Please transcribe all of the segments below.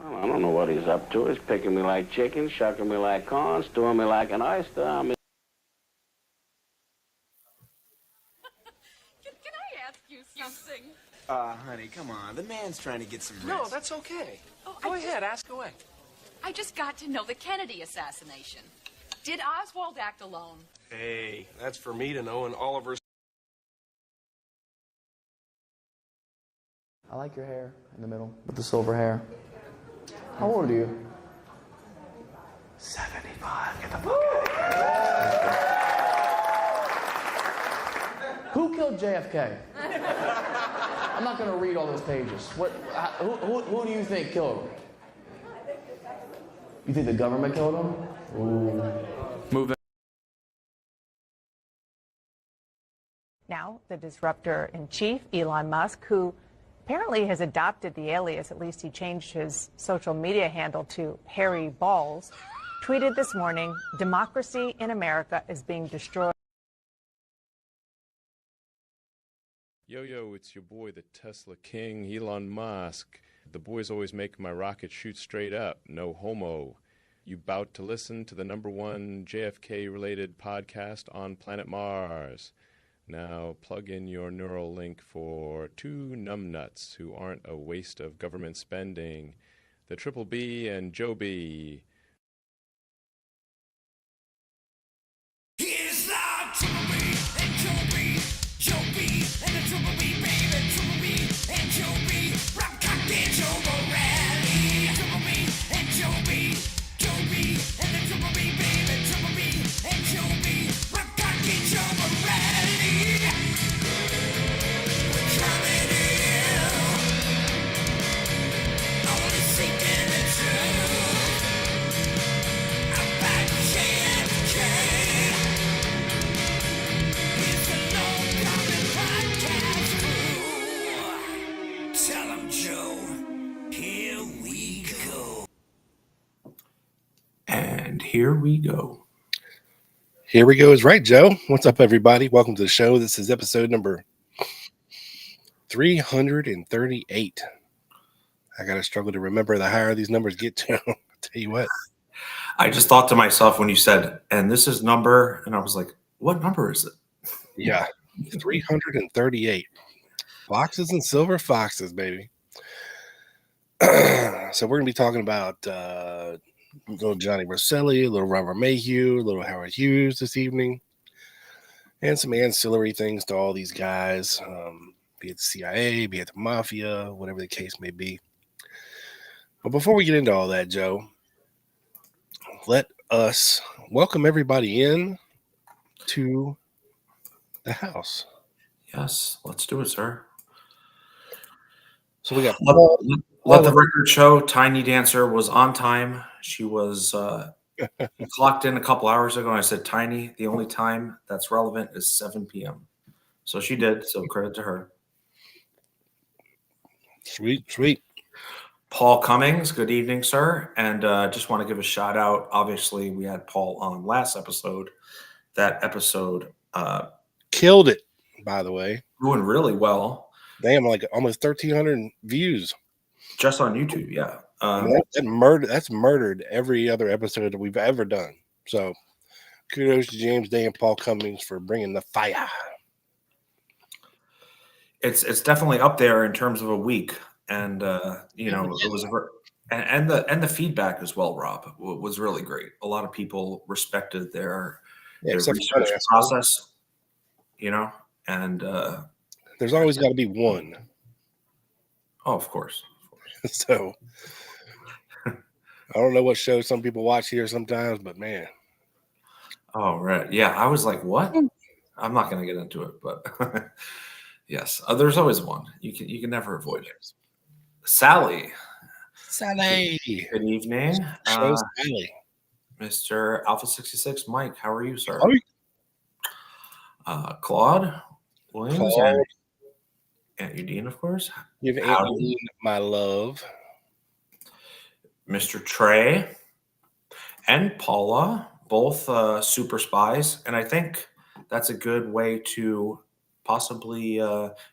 Well, I don't know what he's up to. He's picking me like chicken, shucking me like corn, stewing me like an oyster. I mean... Can I ask you something? Honey, come on. The man's trying to get some rest. No, that's okay. Go ahead, ask away. I just got to know the Kennedy assassination. Did Oswald act alone? Hey, that's for me to know and Oliver's. I like your hair in the middle with the silver hair. How old are you? 75. Get the fuck out of here. Who killed JFK? I'm not going to read all those pages. Who do you think killed him? You think the government killed him? Ooh. Move it. Now, the disruptor-in-chief, Elon Musk, who apparently has adopted the alias, at least he changed his social media handle to Harry Balls, tweeted this morning, "Democracy in America is being destroyed." Yo, it's your boy, the Tesla King, Elon Musk. The boys always make my rocket shoot straight up, no homo. You bout to listen to the #1 JFK-related podcast on planet Mars. Now plug in your neural link for two numbnuts who aren't a waste of government spending, the BBB and JOEB. Here's the BBB&JOEB, and the BBB, baby, BBB&JOEB, rock cocktail, Joe Roselli, BBB&JOEB, and the BBB, baby, BBB&JOEB, rock cocktail, Joe Roselli. We're coming in, only seeking the truth about JFK. It's a long-coming podcast crew. Tell 'em, Joe, here we go. And here we go. Here we go is right, Joe. What's up, everybody? Welcome to the show. This is episode number 338. I got to struggle to remember the higher these numbers get to. I'll tell you what. I just thought to myself when you said, and this is number, and I was like, what number is it? Yeah, 338. Foxes and silver foxes, baby. So we're going to be talking about little Johnny Roselli, little Robert Maheu, little Howard Hughes this evening, and some ancillary things to all these guys, be it the CIA, be it the mafia, whatever the case may be. But before we get into all that, Joe, let us welcome everybody in to the house. Yes, let's do it, sir. So we got let the record show Tiny Dancer was on time. She was clocked in a couple hours ago, and I said, Tiny, the only time that's relevant is 7 p.m. So she did, so credit to her. Sweet. Paul Cummings, good evening, sir. And just want to give a shout out. Obviously, we had Paul on last episode. That episode killed it, by the way. Doing really well. Damn, like almost 1,300 views. Just on YouTube, yeah. That's murdered every other episode that we've ever done. So kudos to James Day and Paul Cummings for bringing the fire. It's definitely up there in terms of a week. And, it was and the feedback as well, Rob, was really great. A lot of people respected their research process, and there's always got to be one. Oh, of course. So I don't know what shows some people watch here sometimes, but man. Oh, right. Yeah. I was like, what? I'm not going to get into it, but yes, there's always one. You can never avoid it. Sally. Good evening. Sally. Mr. Alpha 66, Mike, how are you, sir? Hi. Claude Williams and Aunt Udine, of course. Give Aunt Udine my love. Mr. Trey and Paula, both super spies. And I think that's a good way to possibly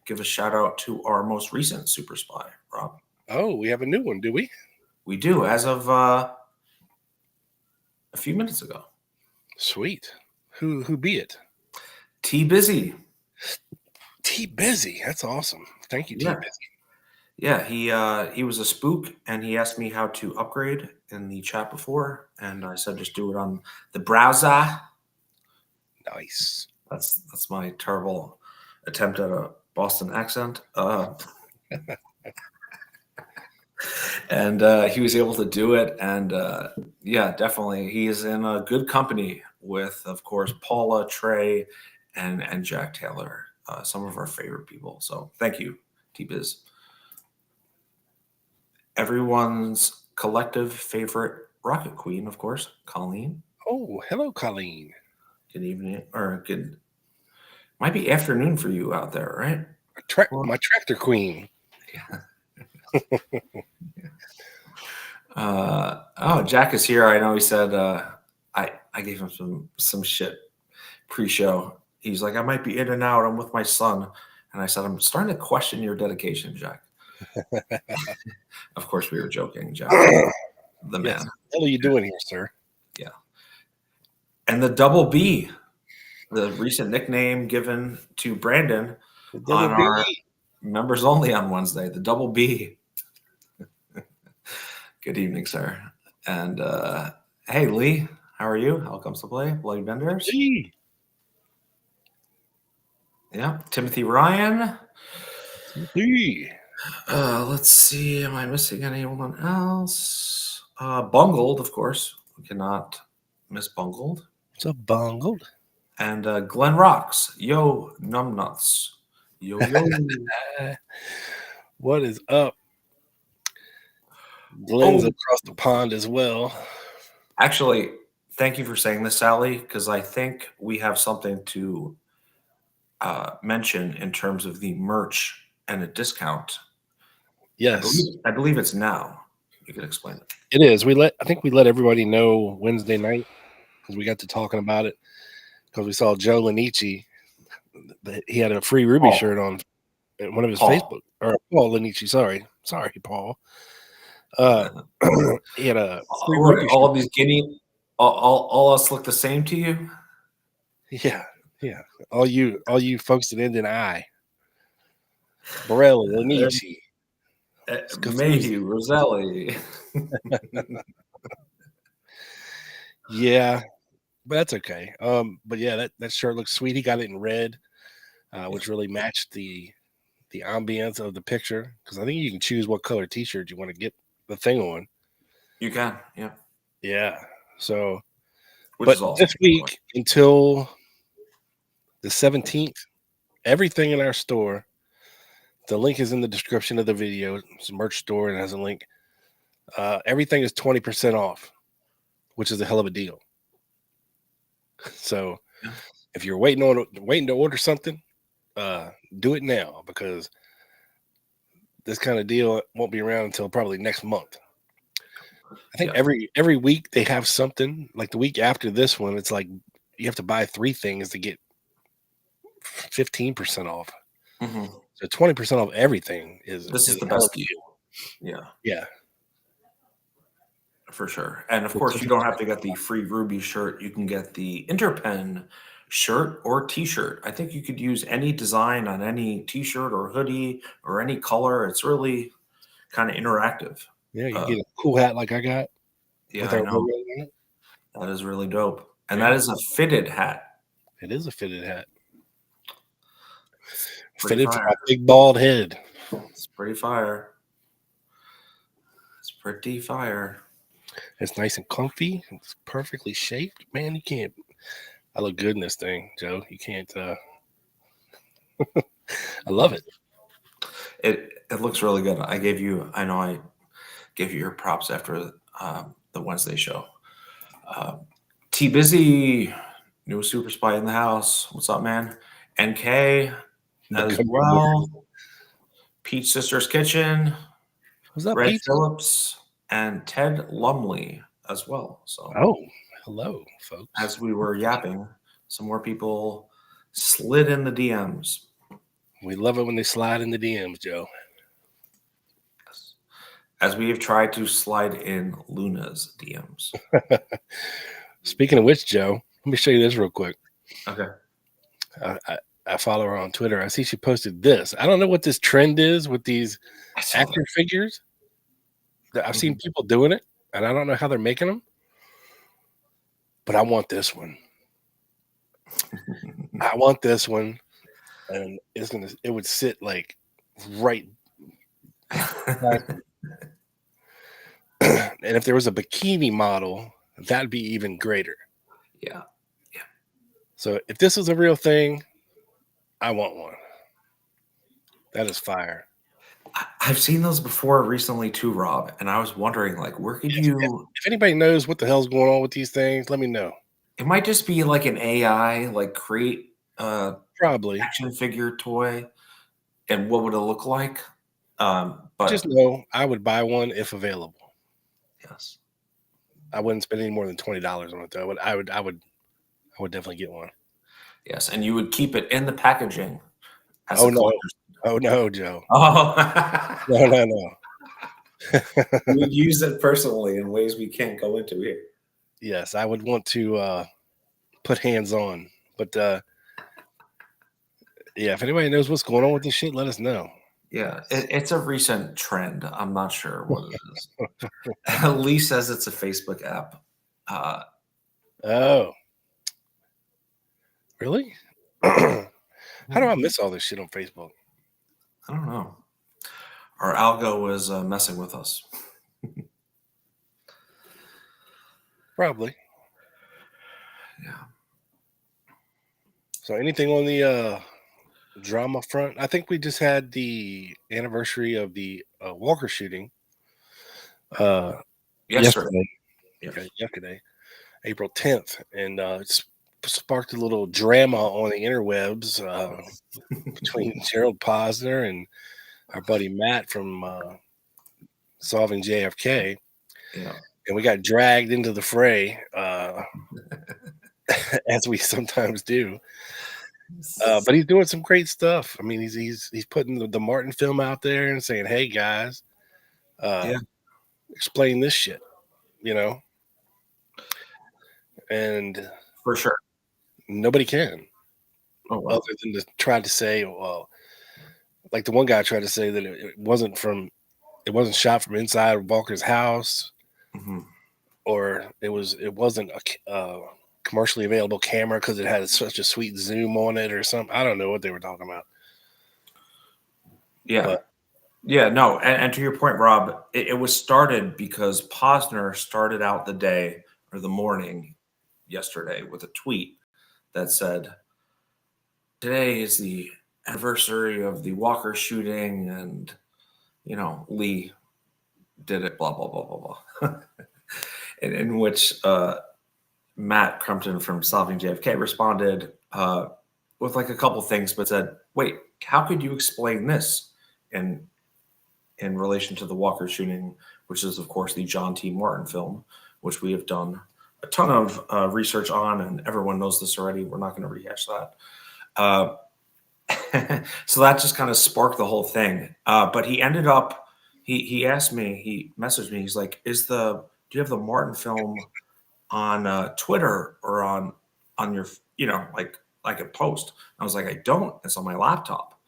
give a shout out to our most recent super spy, Rob. Oh, we have a new one, do we? We do, as of a few minutes ago. Sweet. Who be it? T Busy. T Busy. That's awesome. Thank you, T Yeah. Busy. Yeah, he was a spook, and he asked me how to upgrade in the chat before, and I said just do it on the browser. Nice. That's my terrible attempt at a Boston accent. And he was able to do it, and yeah, definitely, he is in a good company with, of course, Paula, Trey, and Jack Taylor, some of our favorite people. So thank you, T-Biz. Everyone's collective favorite rocket queen, of course, Colleen. Oh, hello, Colleen. Good evening, or good, might be afternoon for you out there, right? My tractor queen. Yeah. Oh, Jack is here. I know he said I gave him some shit pre-show. He's like, I might be in and out. I'm with my son. And I said, I'm starting to question your dedication, Jack. Of course, we were joking, Jack. The man. Yes. What are you doing here, sir? Yeah. And the double B, the recent nickname given to Brandon on our members only on Wednesday, the double B. Good evening, sir. And hey, Lee, how are you? How comes to play? Bloody Benders. Lee. Yeah. Timothy Ryan. Lee. Let's see. Am I missing anyone else? Bungled, of course. We cannot miss Bungled. What's up, Bungled? And Glenn Rocks. Yo, numbnuts. Yo, yo. What is up? Glenn's across the pond as well. Actually, thank you for saying this, Sally, because I think we have something to mention in terms of the merch and a discount. Yes. I believe it's now. You can explain it. It is. I think we let everybody know Wednesday night because we got to talking about it because we saw Joe Lanici. He had a free Ruby shirt on one of his Facebook, or Paul Lanici. Sorry, Paul. He had a free Ruby all shirt. of these guinea, all us look the same to you. Yeah. All you folks that end in I. Borelli, Lanici. Maheu, Roselli. Yeah, but that's okay. But yeah, that shirt looks sweet. He got it in red, which really matched the ambience of the picture. Because I think you can choose what color T-shirt you want to get the thing on. You can, yeah. Yeah. So, Which is but awesome. this week until the 17th, everything in our store. The link is in the description of the video. It's a merch store and it has a link. Everything is 20% off, which is a hell of a deal. So if you're waiting to order something, do it now because this kind of deal won't be around until probably next month. I think every week they have something. Like the week after this one, it's like you have to buy 3 things to get 15% off. Mm-hmm. So 20% off everything is the best deal. Yeah, for sure. And of course, you don't have to get the free Ruby shirt. You can get the Interpen shirt or T-shirt. I think you could use any design on any T-shirt or hoodie or any color. It's really kind of interactive. Yeah, you get a cool hat like I got. Yeah, I know. That is really dope. And that is a fitted hat. It is a fitted hat. Pretty fitted for my big bald head. It's pretty fire. It's pretty fire. It's nice and comfy. It's perfectly shaped. Man, you can't. I look good in this thing, Joe. You can't. I love it. It looks really good. I gave you your props after the Wednesday show. T Busy, new super spy in the house. What's up, man? NK as well. Peach Sisters Kitchen. What's up, Red Pete? Phillips and Ted Lumley as well. So hello, folks. As we were yapping, some more people slid in the DMs. We love it when they slide in the DMs, Joe. as we have tried to slide in Luna's DMs. Speaking of which, Joe, let me show you this real quick. Okay. I follow her on Twitter. I see she posted this. I don't know what this trend is with these action figures. I've seen people doing it, and I don't know how they're making them, but I want this one. I want this one, and it would sit like right. And if there was a bikini model, that'd be even greater. Yeah. So if this was a real thing, I want one. That is fire. I've seen those before recently too, Rob, and I was wondering, like, where could you? If anybody knows what the hell's going on with these things, let me know. It might just be like an AI, like create a probably action figure toy, and what would it look like? But just know I would buy one if available. Yes, I wouldn't spend any more than $20 on it though. But I would definitely get one. Yes, and you would keep it in the packaging. Oh no, Joe. Oh no. We would use it personally in ways we can't go into here. Yes, I would want to put hands on, but yeah, if anybody knows what's going on with this shit, let us know. Yeah, it's a recent trend. I'm not sure what it is. Lee says it's a Facebook app. Oh, really? How do I miss all this shit on Facebook? I don't know. Our algo was messing with us. Probably. Yeah. So anything on the drama front? I think we just had the anniversary of the Walker shooting. Yesterday. Yes. Okay, yesterday, April 10th, and it's sparked a little drama on the interwebs between Gerald Posner and our buddy Matt from Solving JFK. Yeah. And we got dragged into the fray, as we sometimes do. But he's doing some great stuff. I mean, he's putting the Martin film out there and saying, "Hey guys, explain this shit," you know. And for sure, nobody can. Oh, wow. Other than to try to say, well, like the one guy tried to say that it wasn't shot from inside Walker's house, or it wasn't a commercially available camera because it had such a sweet zoom on it or something. I don't know what they were talking about. Yeah. But, yeah, no. And to your point, Rob, it was started because Posner started out the day or the morning yesterday with a tweet that said, "Today is the anniversary of the Walker shooting," and, you know, Lee did it, blah, blah, blah, blah, blah. in which Matt Crumpton from Solving JFK responded with like a couple things, but said, "Wait, how could you explain this in relation to the Walker shooting, which is, of course, the John T. Martin film, which we have done a ton of research on, and everyone knows this already. We're not going to rehash that." So that just kind of sparked the whole thing. But he ended up, he asked me, he messaged me, he's like, do you have the Martin film on Twitter or on your, you know, like a post? I was like, I don't. It's on my laptop.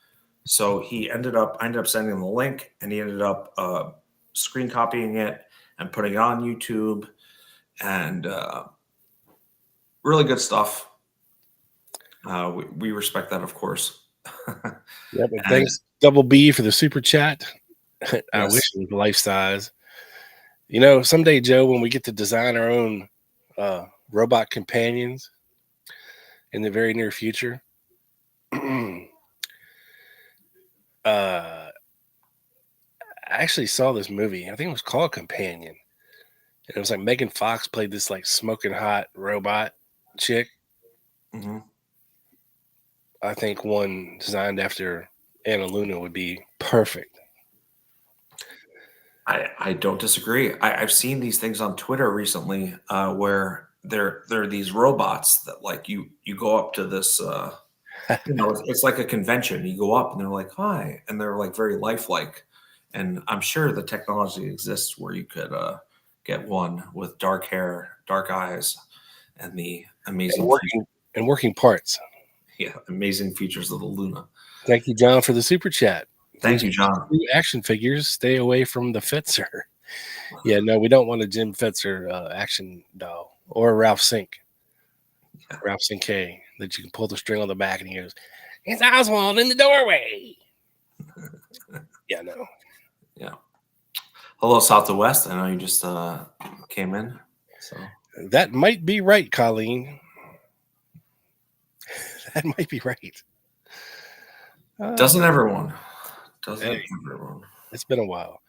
So I ended up sending him the link, and he ended up screen copying it and putting it on YouTube, and really good stuff. We respect that, of course. Yeah, but thanks Double B for the super chat. I Yes. wish it was life size. You know, someday, Joe, when we get to design our own robot companions in the very near future, I actually saw this movie. I think it was called Companion. And it was like Megan Fox played this like smoking hot robot chick. Mm-hmm. I think one designed after Anna Luna would be perfect. I don't disagree. I've seen these things on Twitter recently where there are these robots that, like, you go up to this, you know, it's like a convention. You go up and they're like, "Hi," and they're like very lifelike, And I'm sure the technology exists where you could get one with dark hair, dark eyes, and the amazing working parts. Yeah, amazing features of the Luna. Thank you, John, for the super chat. Thank you, John. Action figures, stay away from the Fitzer. Yeah, no, we don't want a Jim Fitzer action doll or a Ralph Sink. Yeah. Ralph Sink K that you can pull the string on the back and he goes, "It's Oswald in the doorway." Yeah, no. Yeah. Hello, South to West. I know you just came in. So that might be right, Colleen. That might be right. Doesn't everyone? Everyone? It's been a while.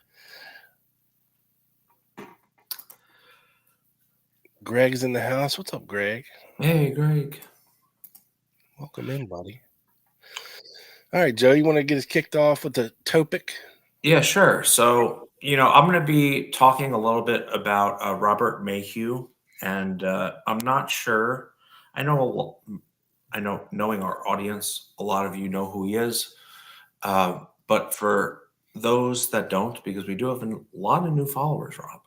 Greg's in the house. What's up, Greg? Hey, Greg. Welcome in, buddy. All right, Joe, you want to get us kicked off with the topic? Yeah, sure. So, I'm going to be talking a little bit about Robert Maheu, and I'm not sure. I know, knowing our audience, a lot of you know who he is. But for those that don't, because we do have a lot of new followers, Rob.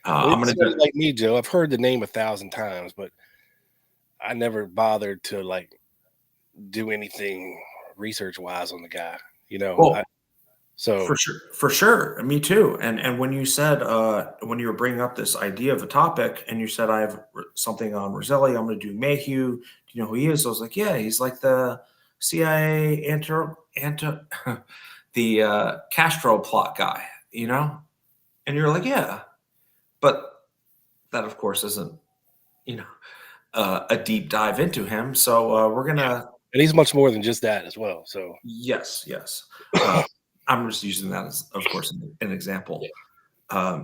I'm going to like me, Joe. I've heard the name 1,000 times, but I never bothered to do anything research-wise on the guy. For sure, me too. And when you said when you were bringing up this idea of a topic, and you said I have something on Roselli, I'm going to do Maheu. Do you know who he is? I was like, yeah, he's like the CIA the Castro plot guy, And you're like, yeah, but that of course isn't, a deep dive into him. So we're gonna. And he's much more than just that as well. So yes. I'm just using that as, of course, an example. Yeah.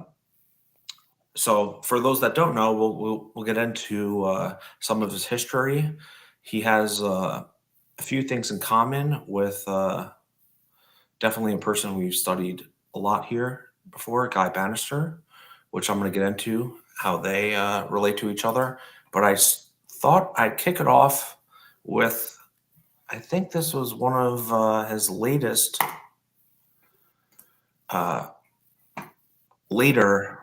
So for those that don't know, we'll get into some of his history. He has a few things in common with definitely a person we've studied a lot here before, Guy Bannister, which I'm going to get into how they relate to each other. But I thought I'd kick it off with, I think this was one of his latest later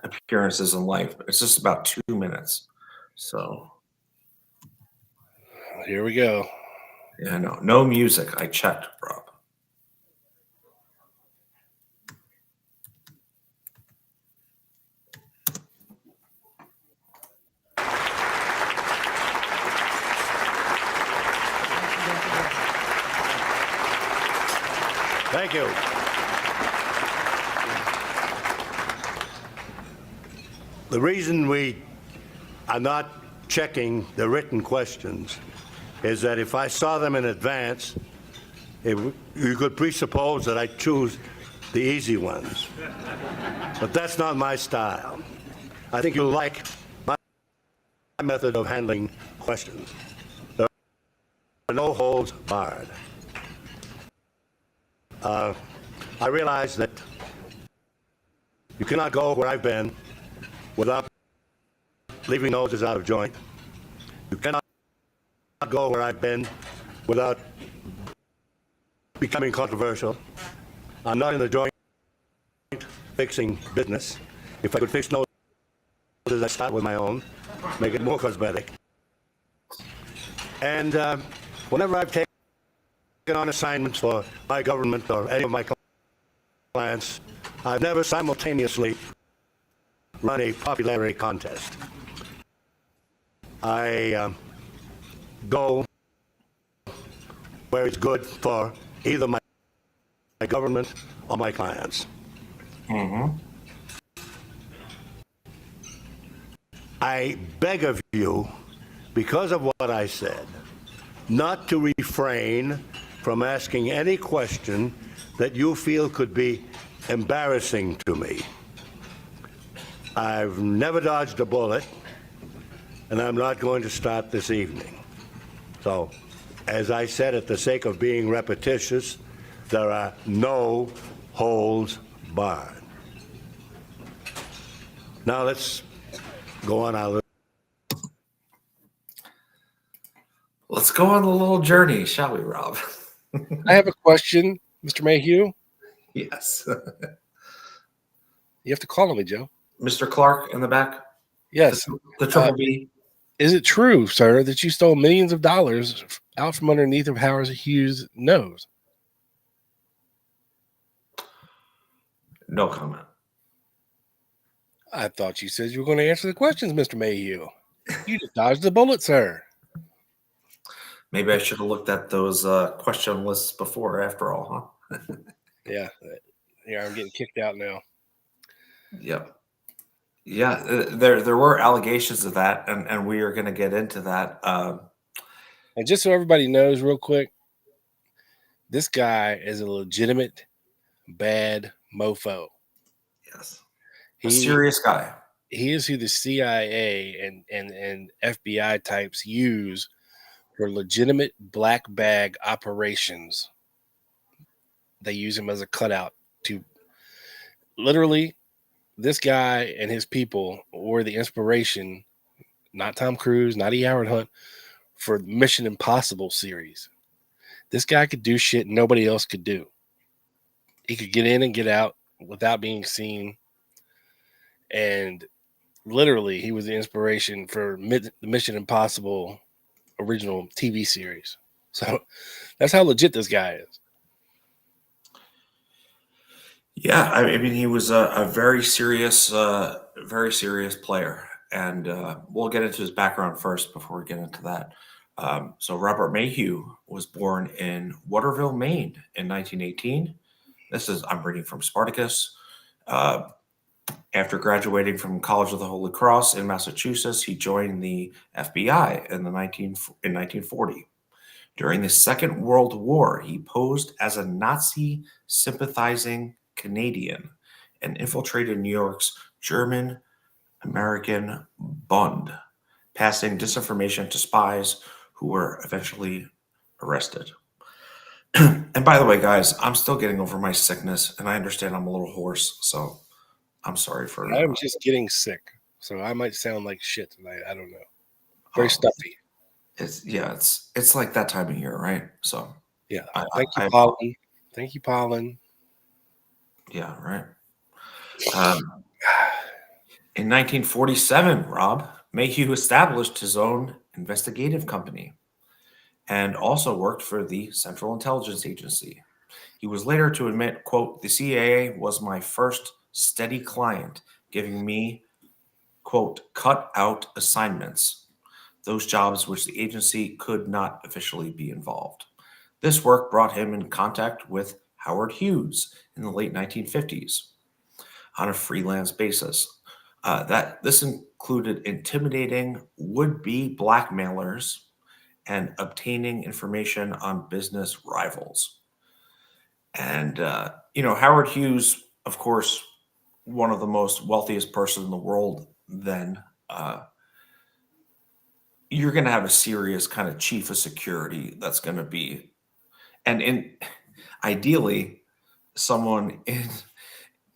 appearances in life. It's just about 2 minutes. So here we go. Yeah, no music. I checked, Rob. Thank you. The reason we are not checking the written questions is that if I saw them in advance, you could presuppose that I choose the easy ones. But that's not my style. I think you'll like my method of handling questions. There are no holds barred. I realize that you cannot go where I've been without leaving noses out of joint. You cannot go where I've been without becoming controversial. I'm not in the joint fixing business. If I could fix noses, I'd start with my own, make it more cosmetic. And whenever I've taken on assignments for my government or any of my clients, I've never simultaneously run a popularity contest. I go where it's good for either my government or my clients. Mm-hmm. I beg of you, because of what I said, not to refrain from asking any question that you feel could be embarrassing to me. I've never dodged a bullet, and I'm not going to start this evening. So, as I said, at the sake of being repetitious, there are no holds barred. Now let's go on our Let's go on a little journey, shall we, Rob? I have a question, Mr. Mayhew. Yes. You have to call on me, Joe. Mr. Clark in the back? Yes. The triple B? Is it true, sir, that you stole millions of dollars out from underneath of Howard Hughes' nose? No comment. I thought you said you were going to answer the questions, Mr. Mayhew. You just dodged the bullet, sir. Maybe I should have looked at those question lists before, after all, huh? Yeah, I'm getting kicked out now. Yep. Yeah, there were allegations of that, and we are going to get into that. And just so everybody knows, real quick, this guy is a legitimate bad mofo. Yes, a serious guy. He is who the CIA and FBI types use for legitimate black bag operations. They use him as a cutout to literally. This guy and his people were the inspiration, not Tom Cruise, not E. Howard Hunt, for the Mission Impossible series. This guy could do shit nobody else could do. He could get in and get out without being seen. And literally, he was the inspiration for the Mission Impossible original TV series. So that's how legit this guy is. Yeah, I mean, he was a very serious player, and we'll get into his background first before we get into that. So Robert Maheu was born in Waterville, Maine, in 1918. I'm reading from Spartacus. After graduating from College of the Holy Cross in Massachusetts, he joined the FBI in 1940. During the Second World War, he posed as a Nazi sympathizing Canadian and infiltrated New York's German-American Bund, passing disinformation to spies who were eventually arrested. And by the way, guys, I'm still getting over my sickness, and I understand I'm a little hoarse, so I'm sorry for... I'm just getting sick, so I might sound like shit tonight. I don't know. Very stuffy. It's like that time of year, right? So yeah. Thank you, Pollen. Thank you, Pollen. Yeah, right. In 1947, Rob, Maheu established his own investigative company and also worked for the Central Intelligence Agency. He was later to admit, quote, "The CIA was my first steady client, giving me, quote, cut out assignments, those jobs which the agency could not officially be involved." This work brought him in contact with Howard Hughes in the late 1950s on a freelance basis. This included intimidating would-be blackmailers and obtaining information on business rivals. And, Howard Hughes, of course, one of the most wealthiest person in the world then, you're going to have a serious kind of chief of security that's going to be, and ideally, someone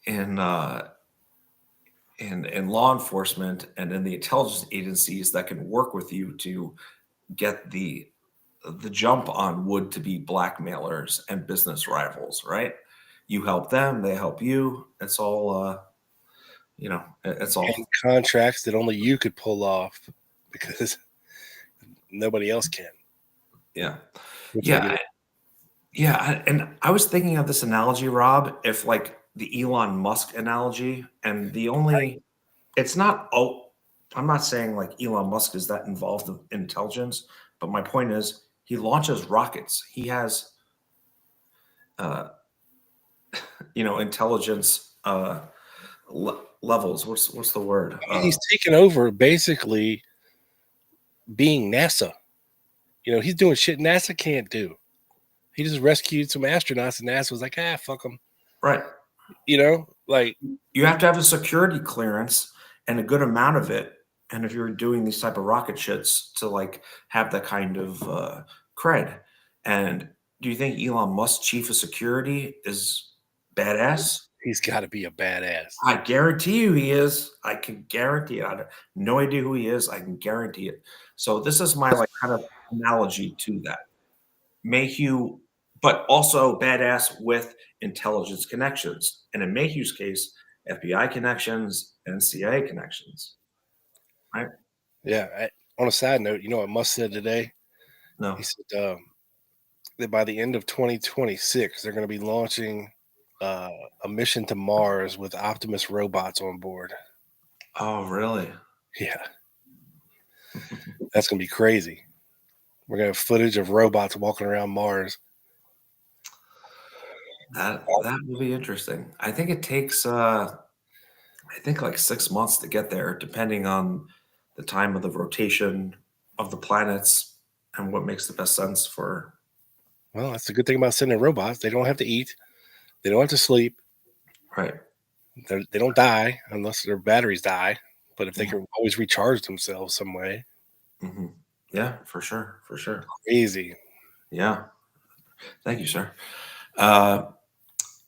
in law enforcement and in the intelligence agencies that can work with you to get the jump on would-to-be blackmailers and business rivals, right? You help them, they help you. It's all, it's all and contracts that only you could pull off because nobody else can. Yeah. Yeah. And I was thinking of this analogy, Rob, if like the Elon Musk analogy, and it's not, I'm not saying like Elon Musk is that involved in intelligence, but my point is he launches rockets. He has, intelligence levels. What's the word? He's taken over basically being NASA. He's doing shit NASA can't do. He just rescued some astronauts, and NASA was like, fuck them. Right. Like you have to have a security clearance and a good amount of it. And if you're doing these type of rocket shits to like have that kind of cred. And do you think Elon Musk chief of security is badass? He's got to be a badass. I guarantee you he is. I can guarantee it. I have no idea who he is. I can guarantee it. So this is my like kind of analogy to that. Maheu but also badass with intelligence connections. And in Mayhew's case, FBI connections and CIA connections. Right? Yeah. On a side note, you know what Musk said today? No. He said that by the end of 2026, they're going to be launching a mission to Mars with Optimus robots on board. Oh, really? Yeah. That's going to be crazy. We're going to have footage of robots walking around Mars. That will be interesting. I think it takes like 6 months to get there, depending on the time of the rotation of the planets and what makes the best sense for. Well, that's the good thing about sending robots. They don't have to eat. They don't have to sleep. Right. They don't die unless their batteries die. But if they can always recharge themselves some way. Mm-hmm. Yeah, for sure. For sure. Crazy. Yeah. Thank you, sir.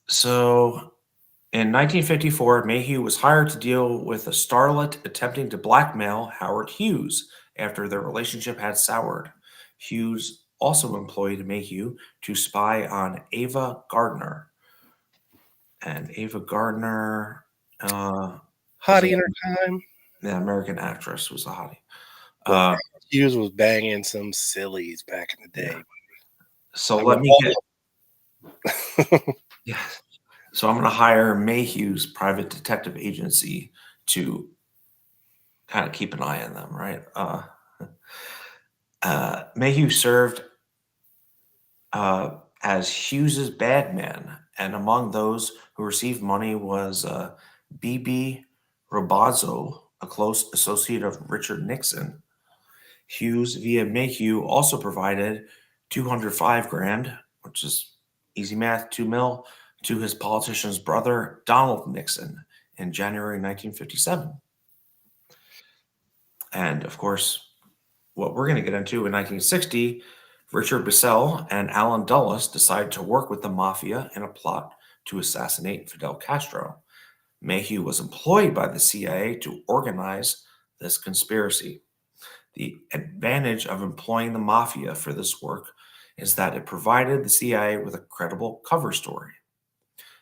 So in 1954, Maheu was hired to deal with a starlet attempting to blackmail Howard Hughes after their relationship had soured. Hughes also employed Maheu to spy on Ava Gardner. And Ava Gardner, hottie in her time. The American actress, was a hottie. Hughes was banging some sillies back in the day. Yeah. So let me get. Yeah. So I'm going to hire Mayhew's private detective agency to kind of keep an eye on them, right? Maheu served as Hughes's bad man, and among those who received money was B.B. Robazzo, a close associate of Richard Nixon. Hughes, via Maheu, also provided $205,000, which is easy math, $2 million, to his politician's brother, Donald Nixon, in January 1957. And of course, what we're going to get into in 1960, Richard Bissell and Alan Dulles decided to work with the mafia in a plot to assassinate Fidel Castro. Maheu was employed by the CIA to organize this conspiracy. The advantage of employing the mafia for this work is that it provided the CIA with a credible cover story.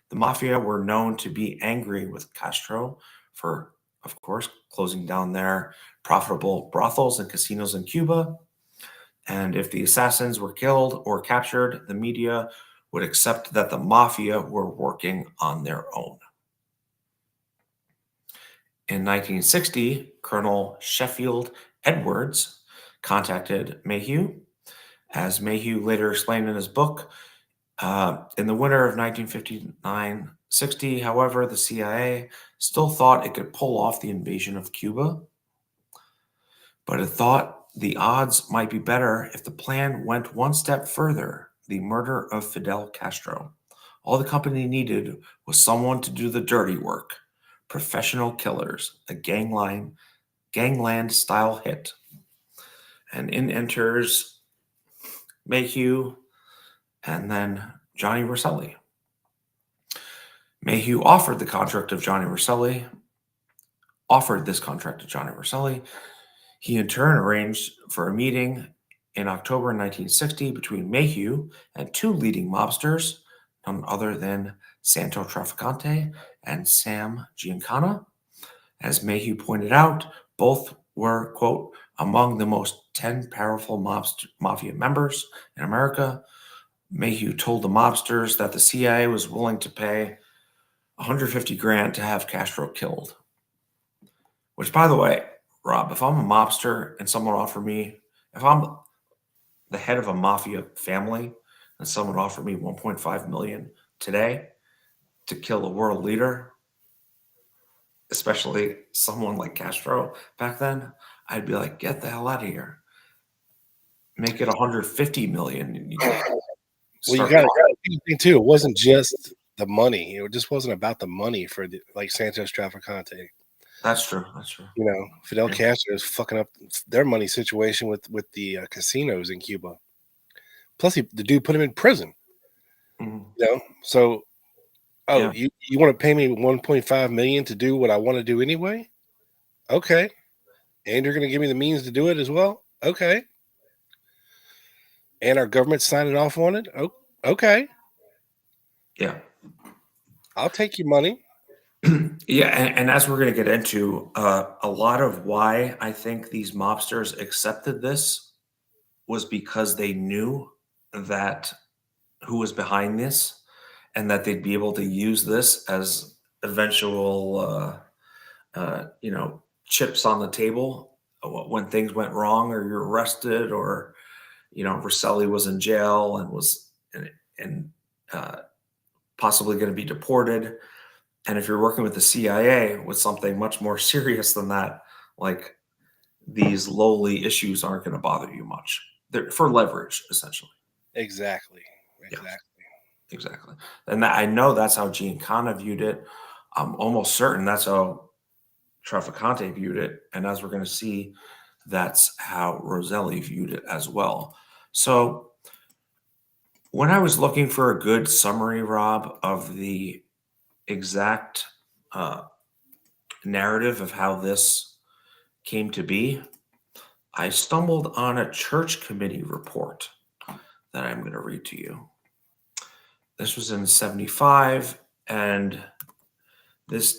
The mafia were known to be angry with Castro for, of course, closing down their profitable brothels and casinos in Cuba. And if the assassins were killed or captured, the media would accept that the mafia were working on their own. In 1960, Colonel Sheffield Edwards contacted Maheu. As Maheu later explained in his book, in the winter of 1959-60, however, the CIA still thought it could pull off the invasion of Cuba, but it thought the odds might be better if the plan went one step further: the murder of Fidel Castro. All the company needed was someone to do the dirty work. Professional killers, a gangland-style hit. And in enters Maheu and then Johnny Roselli. Maheu offered this contract to Johnny Roselli. He in turn arranged for a meeting in October 1960 between Maheu and two leading mobsters, none other than Santo Trafficante and Sam Giancana. As Maheu pointed out, both were, quote, among the most 10 powerful mafia members in America. Maheu told the mobsters that the CIA was willing to pay $150,000 to have Castro killed. Which, by the way, Rob, if I'm a mobster and someone offered me, if I'm the head of a mafia family and someone offered me $1.5 million today to kill a world leader, especially someone like Castro back then, I'd be like, get the hell out of here. Make it $150 million. Well, you got to think too. It wasn't just the money. It just wasn't about the money for like Santos Trafficante. That's true. You know, Fidel Castro is fucking up their money situation with the casinos in Cuba. Plus, the dude put him in prison. Mm-hmm. You know, so you want to pay me $1.5 million to do what I want to do anyway? Okay, and you're going to give me the means to do it as well? Okay, and our government's signing off on it? Oh, Okay. Yeah. I'll take your money. Yeah, and as we're going to get into, a lot of why I think these mobsters accepted this was because they knew that who was behind this, and that they'd be able to use this as eventual, chips on the table when things went wrong, or you're arrested, or Roselli was in jail and was and possibly going to be deported. And if you're working with the CIA with something much more serious than that, like these lowly issues aren't going to bother you much. They're for leverage, essentially. Exactly. Yes, exactly. And I know that's how Giancana viewed it. I'm almost certain that's how Traficante viewed it. And as we're going to see, that's how Roselli viewed it as well. So when I was looking for a good summary, Rob, of the exact narrative of how this came to be, I stumbled on a church committee report that I'm going to read to you. This was in 75, and this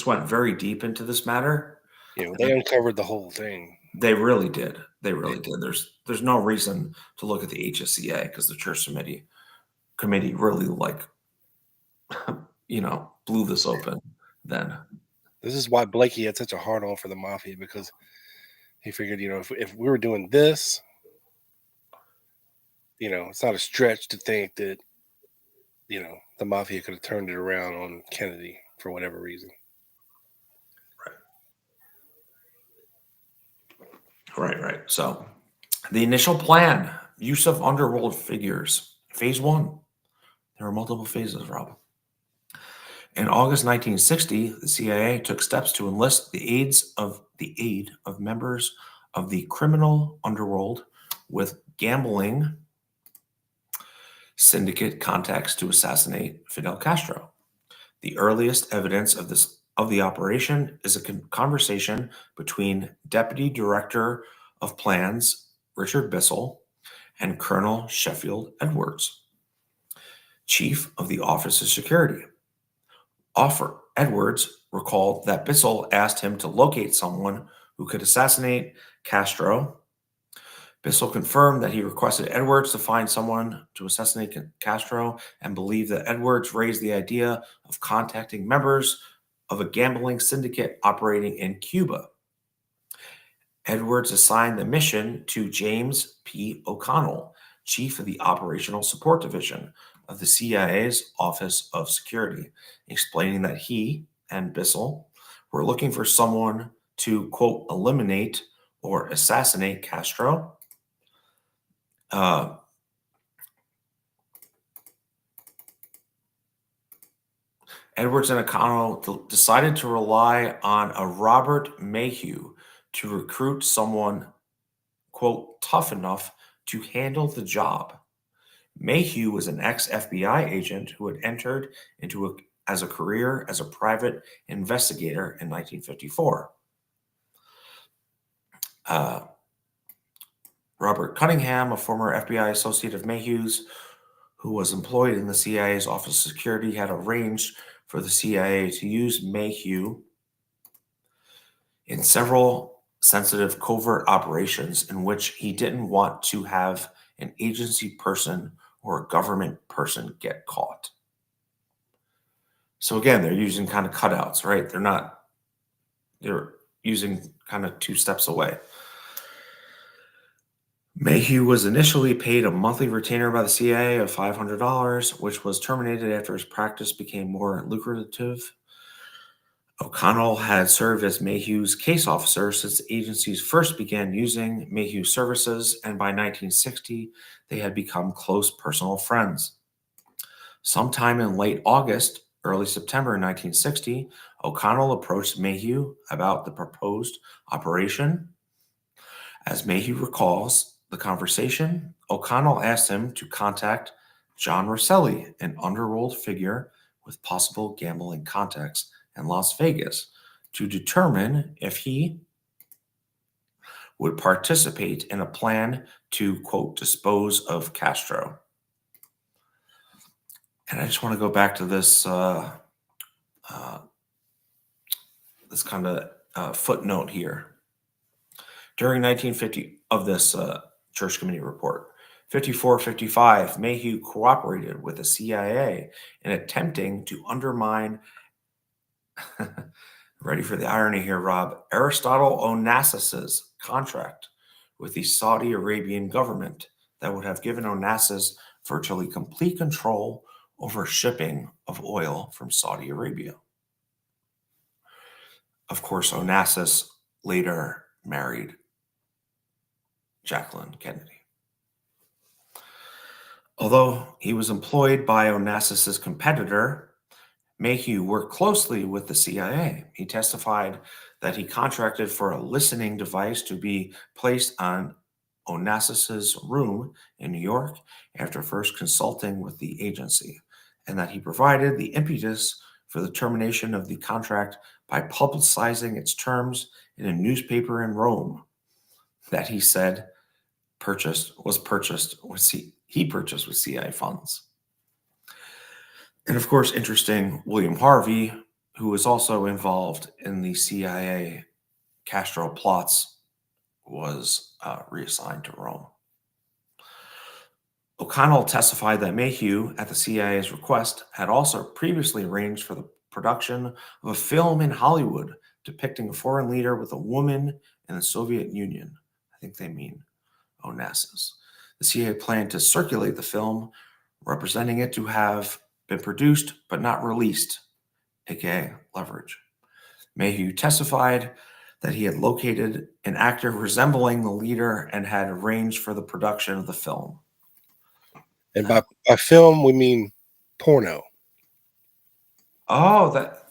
went very deep into this matter. Yeah, they uncovered the whole thing. They really did. They really did. There's no reason to look at the HSCA because the church committee really blew this open then. This is why Blakey had such a hard on for the mafia, because he figured, if we were doing this, it's not a stretch to think that, the mafia could have turned it around on Kennedy for whatever reason. Right. So the initial plan, use of underworld figures. Phase 1. There were multiple phases, Rob. In August 1960, the CIA took steps to enlist the aid of members of the criminal underworld with gambling syndicate contacts to assassinate Fidel Castro. The earliest evidence of the operation is a conversation between Deputy Director of Plans Richard Bissell and Colonel Sheffield Edwards, Chief of the Office of Security. Edwards recalled that Bissell asked him to locate someone who could assassinate Castro. Bissell confirmed that he requested Edwards to find someone to assassinate Castro, and believed that Edwards raised the idea of contacting members of a gambling syndicate operating in Cuba. Edwards assigned the mission to James P. O'Connell, Chief of the Operational Support Division of the CIA's Office of Security, explaining that he and Bissell were looking for someone to, quote, eliminate or assassinate Castro. Edwards and O'Connell decided to rely on a Robert Maheu to recruit someone, quote, tough enough to handle the job. Maheu was an ex-FBI agent who had entered into a career as a private investigator in 1954. Robert Cunningham, a former FBI associate of Maheu's, who was employed in the CIA's Office of Security, had arranged for the CIA to use Maheu in several sensitive covert operations in which he didn't want to have an agency person or a government person get caught. So again, they're using kind of cutouts, right? They're using kind of two steps away. Maheu was initially paid a monthly retainer by the CIA of $500, which was terminated after his practice became more lucrative. O'Connell had served as Maheu's case officer since the agencies first began using Maheu's services, and by 1960, they had become close personal friends. Sometime in late August, early September 1960, O'Connell approached Maheu about the proposed operation. As Maheu recalls the conversation, O'Connell asked him to contact John Roselli, an underworld figure with possible gambling contacts in Las Vegas, to determine if he would participate in a plan to, quote, dispose of Castro. And I just want to go back to this this kind of footnote here. During 1950 of this Church Committee report, 54-55, Maheu cooperated with the CIA in attempting to undermine, ready for the irony here, Rob, Aristotle Onassis's contract with the Saudi Arabian government that would have given Onassis virtually complete control over shipping of oil from Saudi Arabia. Of course, Onassis later married Jacqueline Kennedy. Although he was employed by Onassis's competitor, Maheu worked closely with the CIA. He testified that he contracted for a listening device to be placed on Onassis's room in New York after first consulting with the agency, and that he provided the impetus for the termination of the contract by publicizing its terms in a newspaper in Rome that he said he purchased with CIA funds. And of course, interesting, William Harvey, who was also involved in the CIA Castro plots, was reassigned to Rome. O'Connell testified that Maheu, at the CIA's request, had also previously arranged for the production of a film in Hollywood depicting a foreign leader with a woman in the Soviet Union. I think they mean Onassis. The CIA planned to circulate the film, representing it to have been produced but not released, aka leverage. Maheu testified that he had located an actor resembling the leader and had arranged for the production of the film. And by film, we mean porno. Oh, that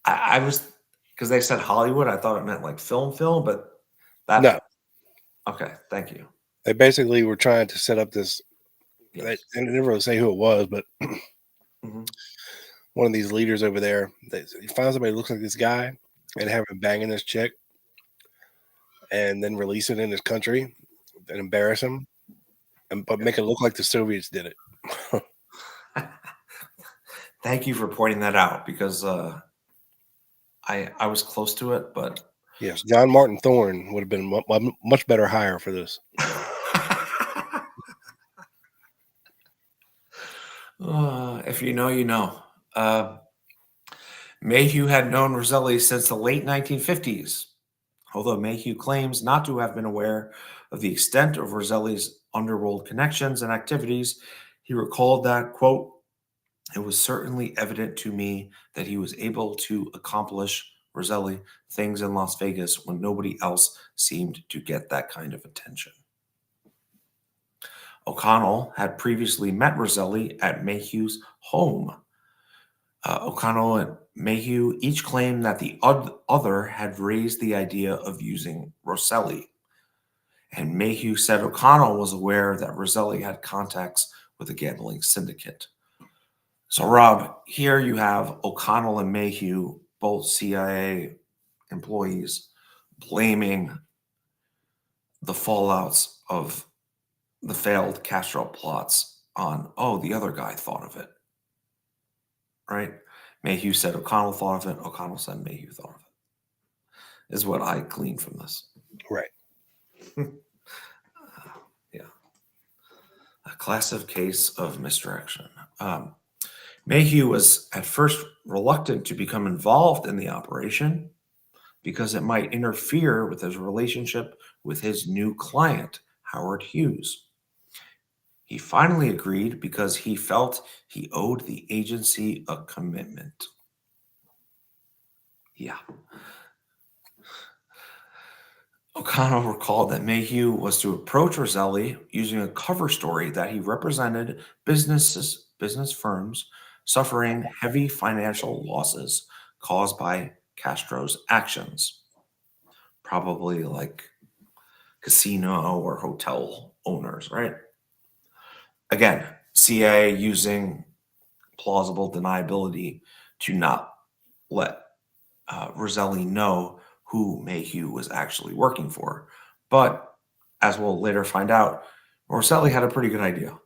I was, because they said Hollywood, I thought it meant like film, but that no. Okay, thank you. They basically were trying to set up this. Yes. They didn't really say who it was, but one of these leaders over there, they find somebody who looks like this guy and have him banging this chick and then release it in his country and embarrass him, but make it look like the Soviets did it. Thank you for pointing that out, because I was close to it, but yes, John Martin Thorne would have been a much better hire for this. If you know, you know. Maheu had known Roselli since the late 1950s, although Maheu claims not to have been aware of the extent of Roselli's underworld connections and activities. He recalled that, quote, "It was certainly evident to me that he was able to accomplish, Roselli, things in Las Vegas when nobody else seemed to get that kind of attention." O'Connell had previously met Roselli at Maheu's home. O'Connell and Maheu each claimed that the other had raised the idea of using Roselli. And Maheu said O'Connell was aware that Roselli had contacts with a gambling syndicate. So, Rob, here you have O'Connell and Maheu, both CIA employees, blaming the fallouts of the failed Castro plots on, the other guy thought of it. Right? Maheu said O'Connell thought of it. O'Connell said Maheu thought of it. Is what I gleaned from this. Right. Yeah. A classic case of misdirection. Maheu was at first reluctant to become involved in the operation because it might interfere with his relationship with his new client, Howard Hughes. He finally agreed because he felt he owed the agency a commitment. Yeah. O'Connell recalled that Maheu was to approach Roselli using a cover story that he represented business firms suffering heavy financial losses caused by Castro's actions, probably like casino or hotel owners, right? Again, CIA using plausible deniability to not let Roselli know who Maheu was actually working for. But as we'll later find out, Roselli had a pretty good idea.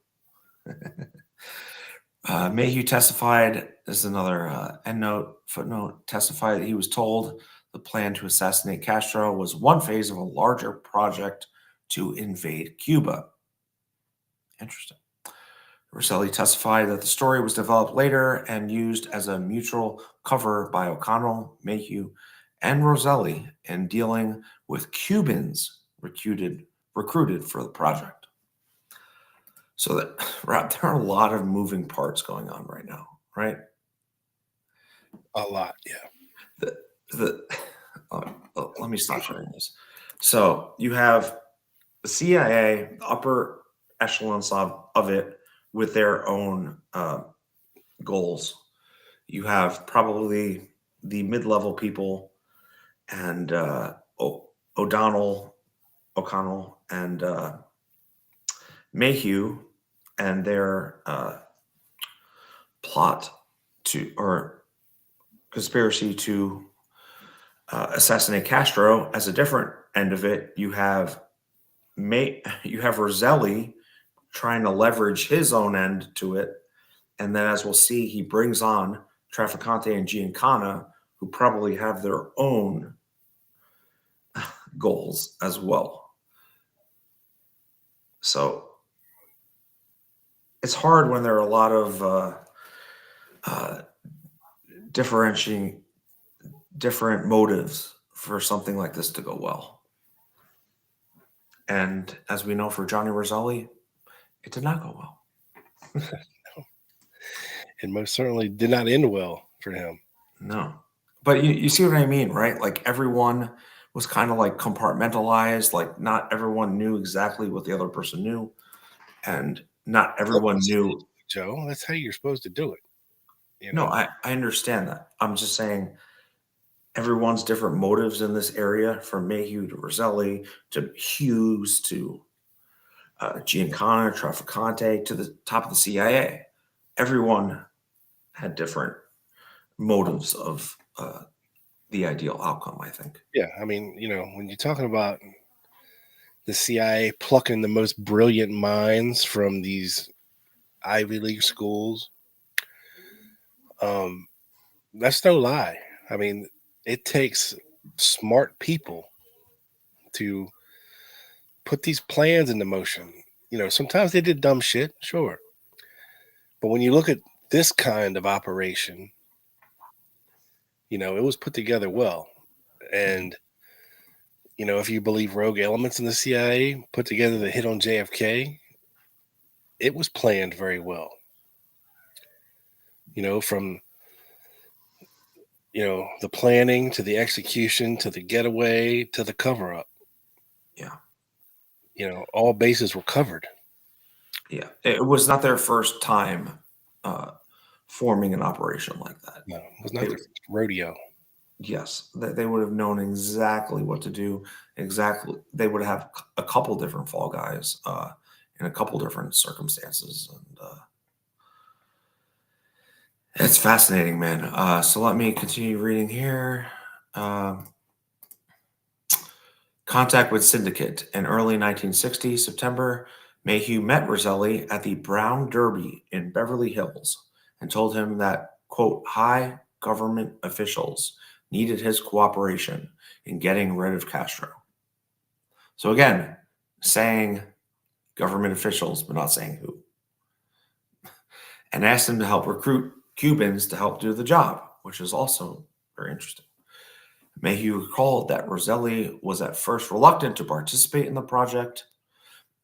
Maheu testified, this is another footnote, testified that he was told the plan to assassinate Castro was one phase of a larger project to invade Cuba. Interesting. Roselli testified that the story was developed later and used as a mutual cover by O'Connell, Maheu, and Roselli in dealing with Cubans recruited for the project. So that, Rob, there are a lot of moving parts going on right now, right? A lot, yeah. Let me stop sharing this. So you have the CIA, the upper echelons of it, with their own goals. You have probably the mid-level people and O'Connell and Maheu and their conspiracy to assassinate Castro. As a different end of it, you have Roselli trying to leverage his own end to it. And then, as we'll see, he brings on Trafficante and Giancana, who probably have their own goals as well. So it's hard when there are a lot of different motives for something like this to go well. And as we know, for Johnny Roselli, it did not go well. No. It most certainly did not end well for him. No. But you see what I mean, right? Like, everyone was kind of like compartmentalized. Like, not everyone knew exactly what the other person knew. And not everyone knew. Joe, that's how you're supposed to do it. You know? No, I understand that. I'm just saying everyone's different motives in this area, from Maheu to Roselli to Hughes to Giancana, Trafficante, to the top of the CIA. Everyone had different motives of the ideal outcome, I think. Yeah, I mean, when you're talking about the CIA plucking the most brilliant minds from these Ivy League schools, that's no lie. I mean, it takes smart people to put these plans into motion. Sometimes they did dumb shit, sure. But when you look at this kind of operation, it was put together well. And, if you believe rogue elements in the CIA put together the hit on JFK, it was planned very well. From, the planning to the execution to the getaway to the cover up. Yeah. All bases were covered. Yeah. It was not their first time forming an operation like that. No, it was not their rodeo. Yes. They would have known exactly what to do. Exactly. They would have a couple different fall guys in a couple different circumstances. And it's fascinating, man. So let me continue reading here. Contact with Syndicate. In early 1960, September, Maheu met Roselli at the Brown Derby in Beverly Hills and told him that, quote, high government officials needed his cooperation in getting rid of Castro. So again, saying government officials, but not saying who. And asked him to help recruit Cubans to help do the job, which is also very interesting. Maheu recalled that Roselli was at first reluctant to participate in the project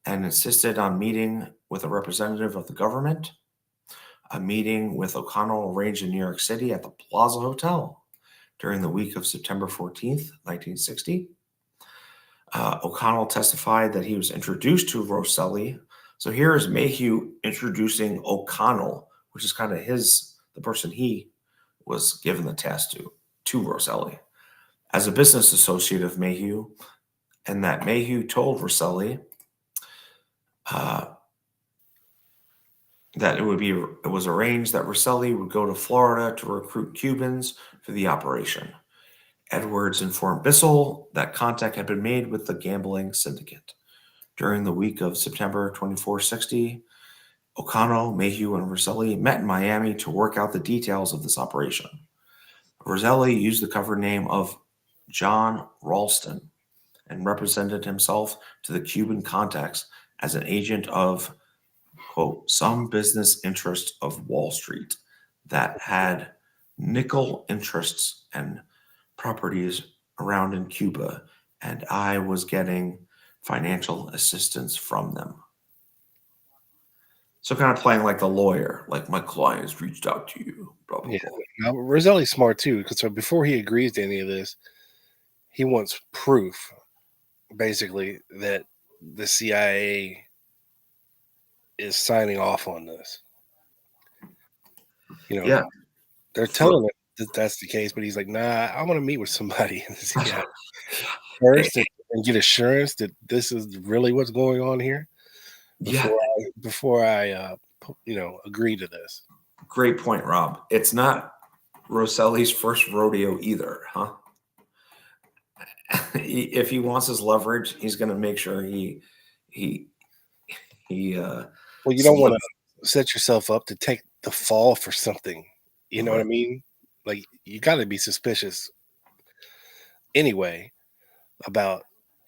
and insisted on meeting with a representative of the government. A meeting with O'Connell arranged in New York City at the Plaza Hotel during the week of September 14th, 1960. O'Connell testified that he was introduced to Roselli. So here is Maheu introducing O'Connell, which is kind of the person he was given the task to Roselli, as a business associate of Maheu, and that Maheu told Roselli that it was arranged that Roselli would go to Florida to recruit Cubans for the operation. Edwards informed Bissell that contact had been made with the gambling syndicate. During the week of September 2460, O'Connell, Maheu, and Roselli met in Miami to work out the details of this operation. Roselli used the cover name of John Ralston and represented himself to the Cuban contacts as an agent of, quote, some business interests of Wall Street that had nickel interests and properties around in Cuba, and I was getting financial assistance from them. So kind of playing like the lawyer, like my clients reached out to you, blah, blah, Yeah. blah. Now, Roselli's smart too, because so before he agrees to any of this, he wants proof, basically, that the CIA is signing off on this. You know, Yeah. they're telling him that that's the case, but he's like, nah, I want to meet with somebody in the CIA first and get assurance that this is really what's going on here before I agree to this. Great point, Rob. It's not Roselli's first rodeo either, huh? If he wants his leverage, he's going to make sure he well, you don't want to set yourself up to take the fall for something. You know what I mean? Like, you got to be suspicious anyway about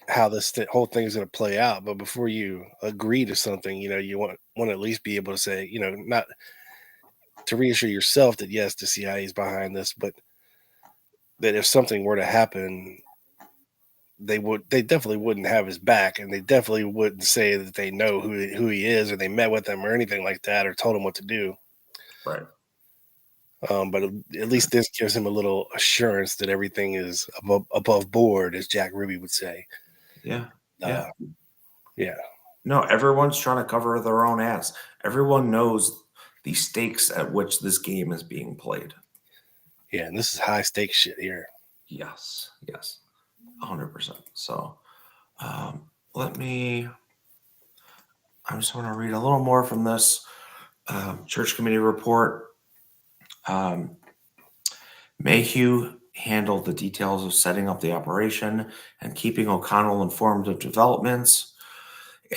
how this whole thing is going to play out. But before you agree to something, you want to at least be able to say, not to reassure yourself that yes, the CIA is behind this, but that if something were to happen, they definitely wouldn't have his back, and they definitely wouldn't say that they know who he is, or they met with him, or anything like that, or told him what to do. Right. But at least this gives him a little assurance that everything is above board, as Jack Ruby would say. Yeah. Yeah. No, everyone's trying to cover their own ass. Everyone knows the stakes at which this game is being played. Yeah, and this is high stakes shit here. Yes. 100%. So I just want to read a little more from this church committee report. Maheu handled the details of setting up the operation and keeping O'Connell informed of developments.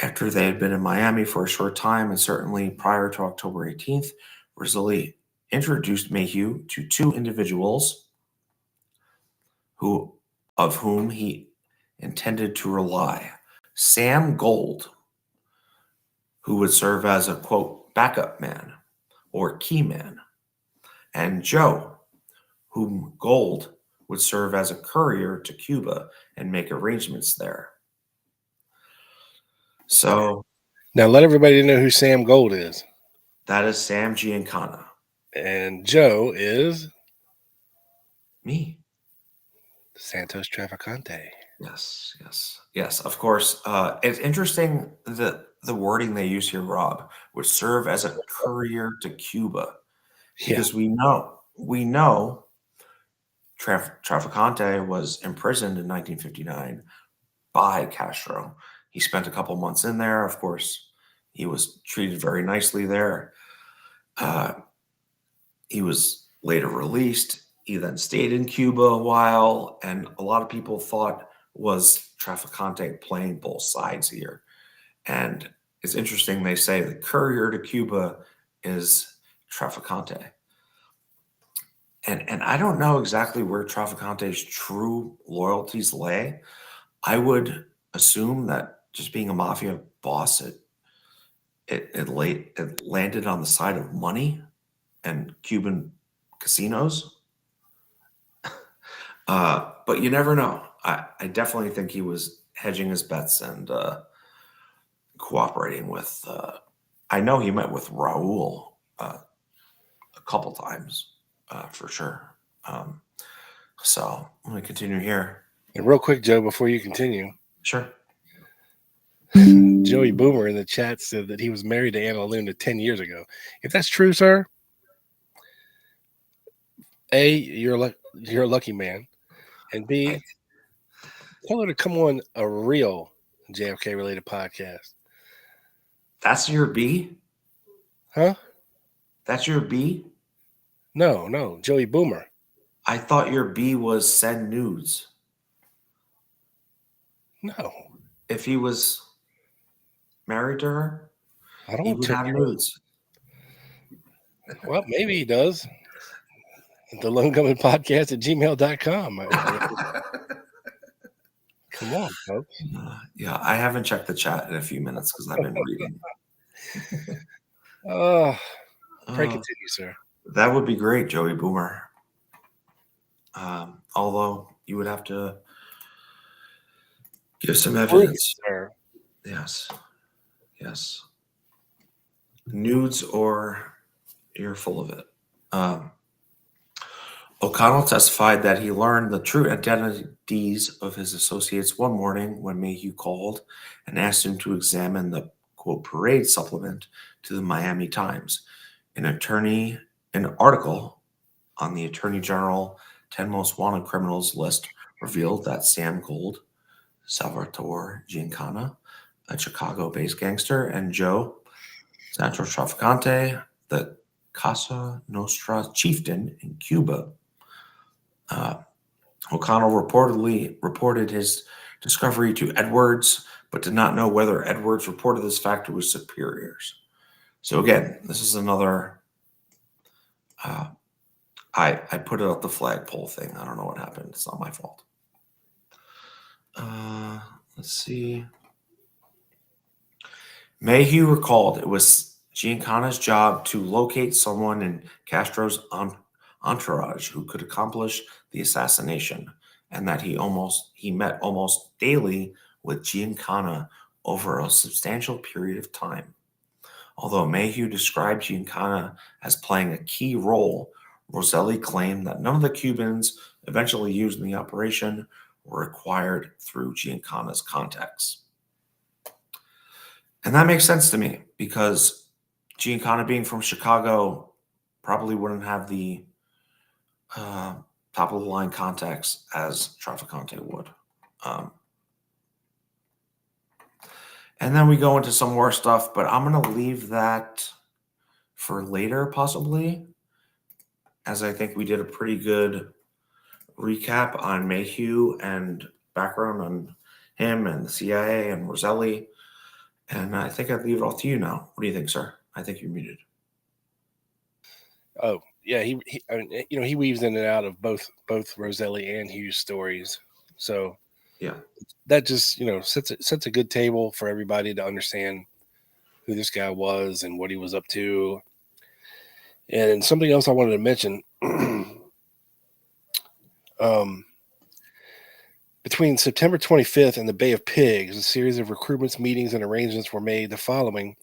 After they had been in Miami for a short time, and certainly prior to October 18th, Roselli introduced Maheu to two individuals of whom he intended to rely. Sam Gold, who would serve as a, quote, backup man or key man, and Joe, whom Gold would serve as a courier to Cuba and make arrangements there. So now let everybody know who Sam Gold is. That is Sam Giancana. And Joe is me. Santos Traficante. Yes, of course. It's interesting that the wording they use here, Rob, would serve as a courier to Cuba. Because we know Traficante was imprisoned in 1959 by Castro. He spent a couple months in there. Of course, he was treated very nicely there. He was later released. He then stayed in Cuba a while, and a lot of people thought was Traficante playing both sides here. And it's interesting, they say the courier to Cuba is Traficante. And I don't know exactly where Traficante's true loyalties lay. I would assume that just being a mafia boss, it landed on the side of money and Cuban casinos. But you never know. I definitely think he was hedging his bets and cooperating with. I know he met with Raul a couple times for sure. So let me continue here. And real quick, Joe, before you continue. Sure. Joey Boomer in the chat said that he was married to Anna Luna 10 years ago. If that's true, sir, A, you're a lucky man. And B, tell her to come on a real JFK related podcast. That's your B? Huh? That's your B? No, Joey Boomer. I thought your B was send nudes. No. If he was married to her, I don't he want would have nudes. Well, maybe he does. The Lonegumming Podcast at gmail.com. Come on, folks. Yeah, I haven't checked the chat in a few minutes because I've been reading. Pray continue, sir. That would be great, Joey Boomer. Although you would have to give some evidence. Sir. Yes. Yes. Nudes or you're full of it. O'Connell testified that he learned the true identities of his associates one morning when Maheu called and asked him to examine the, quote, parade supplement to the Miami Times. An article on the Attorney General 10 Most Wanted Criminals list revealed that Sam Gold, Salvatore Giancana, a Chicago-based gangster, and Joe Sancho Traficante, the Casa Nostra chieftain in Cuba. O'Connell reported his discovery to Edwards, but did not know whether Edwards reported this fact to his superiors. So again, this is another. I put it up the flagpole thing. I don't know what happened. It's not my fault. Let's see. Maheu recalled it was Giancana's job to locate someone in Castro's entourage who could accomplish the assassination, and that he met almost daily with Giancana over a substantial period of time. Although Maheu described Giancana as playing a key role, Roselli claimed that none of the Cubans eventually used in the operation were acquired through Giancana's contacts. And that makes sense to me because Giancana, being from Chicago, probably wouldn't have the top of the line contacts as Traficante would. And then we go into some more stuff, but I'm going to leave that for later, possibly, as I think we did a pretty good recap on Maheu and background on him and the CIA and Roselli. And I think I'd leave it all to you now. What do you think, sir? I think you're muted. Oh, yeah, he weaves in and out of both Roselli and Hughes stories. So yeah, that just sets a good table for everybody to understand who this guy was and what he was up to. And something else I wanted to mention. Between September 25th and the Bay of Pigs, a series of recruitments, meetings, and arrangements were made. The following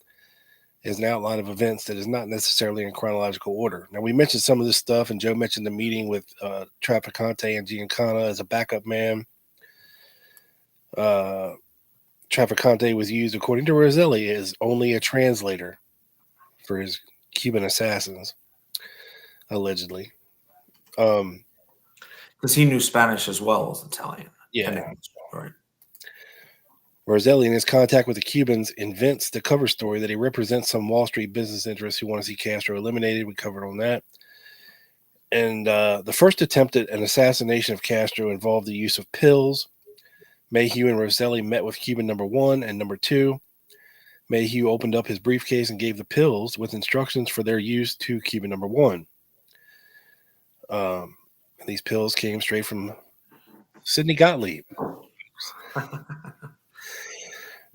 is an outline of events that is not necessarily in chronological order. Now, we mentioned some of this stuff, and Joe mentioned the meeting with Traficante and Giancana as a backup man. Traficante was used, according to Roselli, as only a translator for his Cuban assassins, allegedly. Because he knew Spanish as well as Italian. Yeah. Right. Roselli, in his contact with the Cubans, invents the cover story that he represents some Wall Street business interests who want to see Castro eliminated. We covered on that. And the first attempt at an assassination of Castro involved the use of pills. Maheu and Roselli met with Cuban number 1 and number 2. Maheu opened up his briefcase and gave the pills with instructions for their use to Cuban number 1. These pills came straight from Sidney Gottlieb.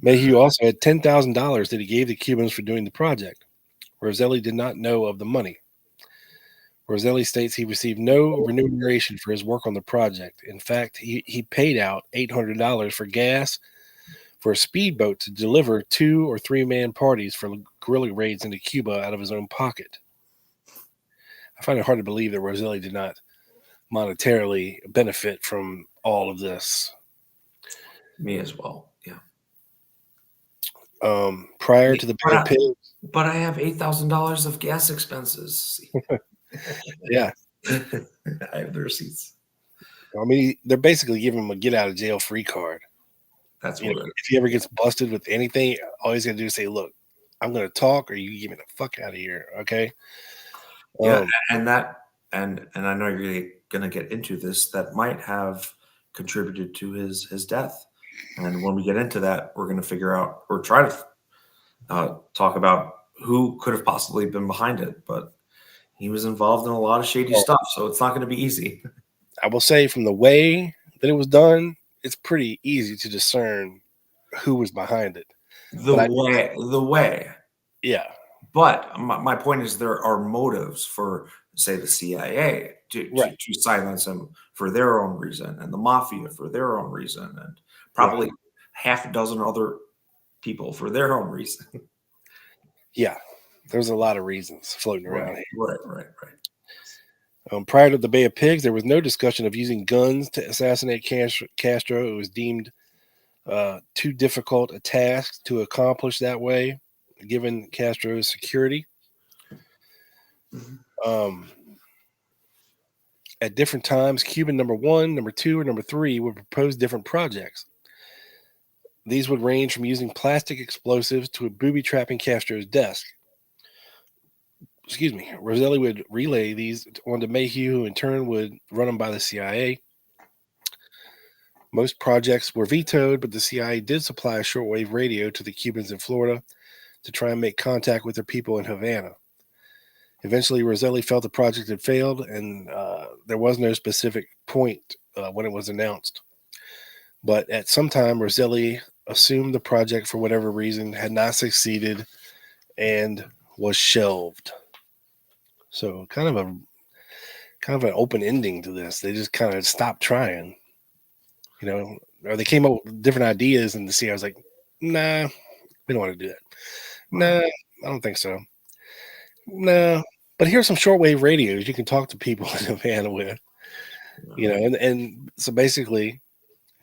Maheu also had $10,000 that he gave the Cubans for doing the project. Roselli did not know of the money. Roselli states he received no remuneration for his work on the project. In fact, he paid out $800 for gas for a speedboat to deliver 2 or 3 man parties for guerrilla raids into Cuba out of his own pocket. I find it hard to believe that Roselli did not monetarily benefit from all of this. Me as well. Yeah. Prior to the Bay of Pigs. But I have $8,000 of gas expenses. Yeah. I have the receipts. I mean, they're basically giving him a get out of jail free card. That's what if he ever gets busted with anything, all he's gonna do is say, "Look, I'm gonna talk, or you get me the fuck out of here." Okay. Yeah, and I know you're gonna get into this. That might have contributed to his death. And when we get into that, we're gonna figure out or try to talk about who could have possibly been behind it. But he was involved in a lot of shady stuff, so it's not going to be easy. I will say from the way that it was done, it's pretty easy to discern who was behind it. The way. Yeah. But my point is there are motives for, say, the CIA to silence him for their own reason, and the mafia for their own reason, and probably half a dozen other people for their own reason. Yeah. There's a lot of reasons floating around here. Right. Prior to the Bay of Pigs, there was no discussion of using guns to assassinate Castro. It was deemed too difficult a task to accomplish that way, given Castro's security. At different times, Cuban number 1, number 2, or number 3 would propose different projects. These would range from using plastic explosives to booby-trapping Castro's desk. Roselli would relay these onto Maheu, who in turn would run them by the CIA. Most projects were vetoed, but the CIA did supply a shortwave radio to the Cubans in Florida to try and make contact with their people in Havana. Eventually, Roselli felt the project had failed, and there was no specific point when it was announced. But at some time, Roselli assumed the project, for whatever reason, had not succeeded and was shelved. So kind of an open ending to this. They just kind of stopped trying, or they came up with different ideas, and the CIA was like, nah, we don't want to do that. Nah, I don't think so. No, but here's some shortwave radios you can talk to people in Havana with, and so basically,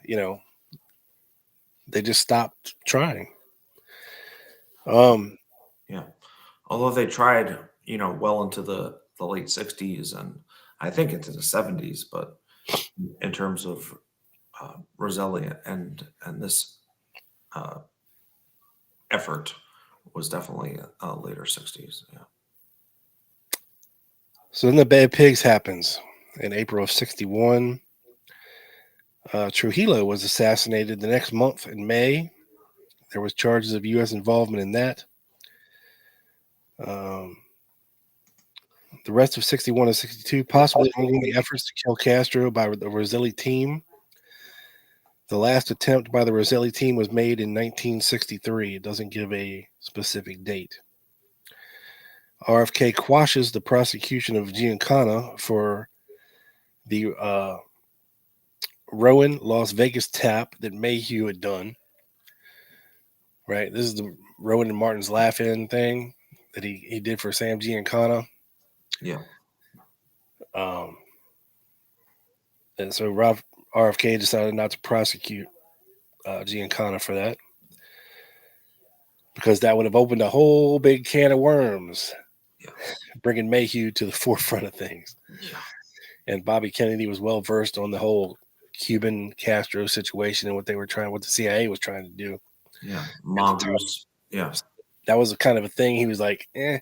they just stopped trying. Although they tried, well into the late 60s and I think into the 70s, but in terms of Roselli and this effort was definitely later 60s. Yeah. So then the Bay of Pigs happens in April of 61. Trujillo was assassinated the next month in May. There was charges of U.S. involvement in that. The rest of 61 and 62 possibly ongoing efforts to kill Castro by the Roselli team. The last attempt by the Roselli team was made in 1963. It doesn't give a specific date. RFK quashes the prosecution of Giancana for the Rowan Las Vegas tap that Maheu had done. Right? This is the Rowan and Martin's laugh-in thing that he did for Sam Giancana. Yeah. And so RFK decided not to prosecute Giancana for that, because that would have opened a whole big can of worms, bringing Maheu to the forefront of things. Yeah. And Bobby Kennedy was well versed on the whole Cuban Castro situation and what the CIA was trying to do. Yeah, mongoose. Yeah, that was a kind of a thing. He was like, I'm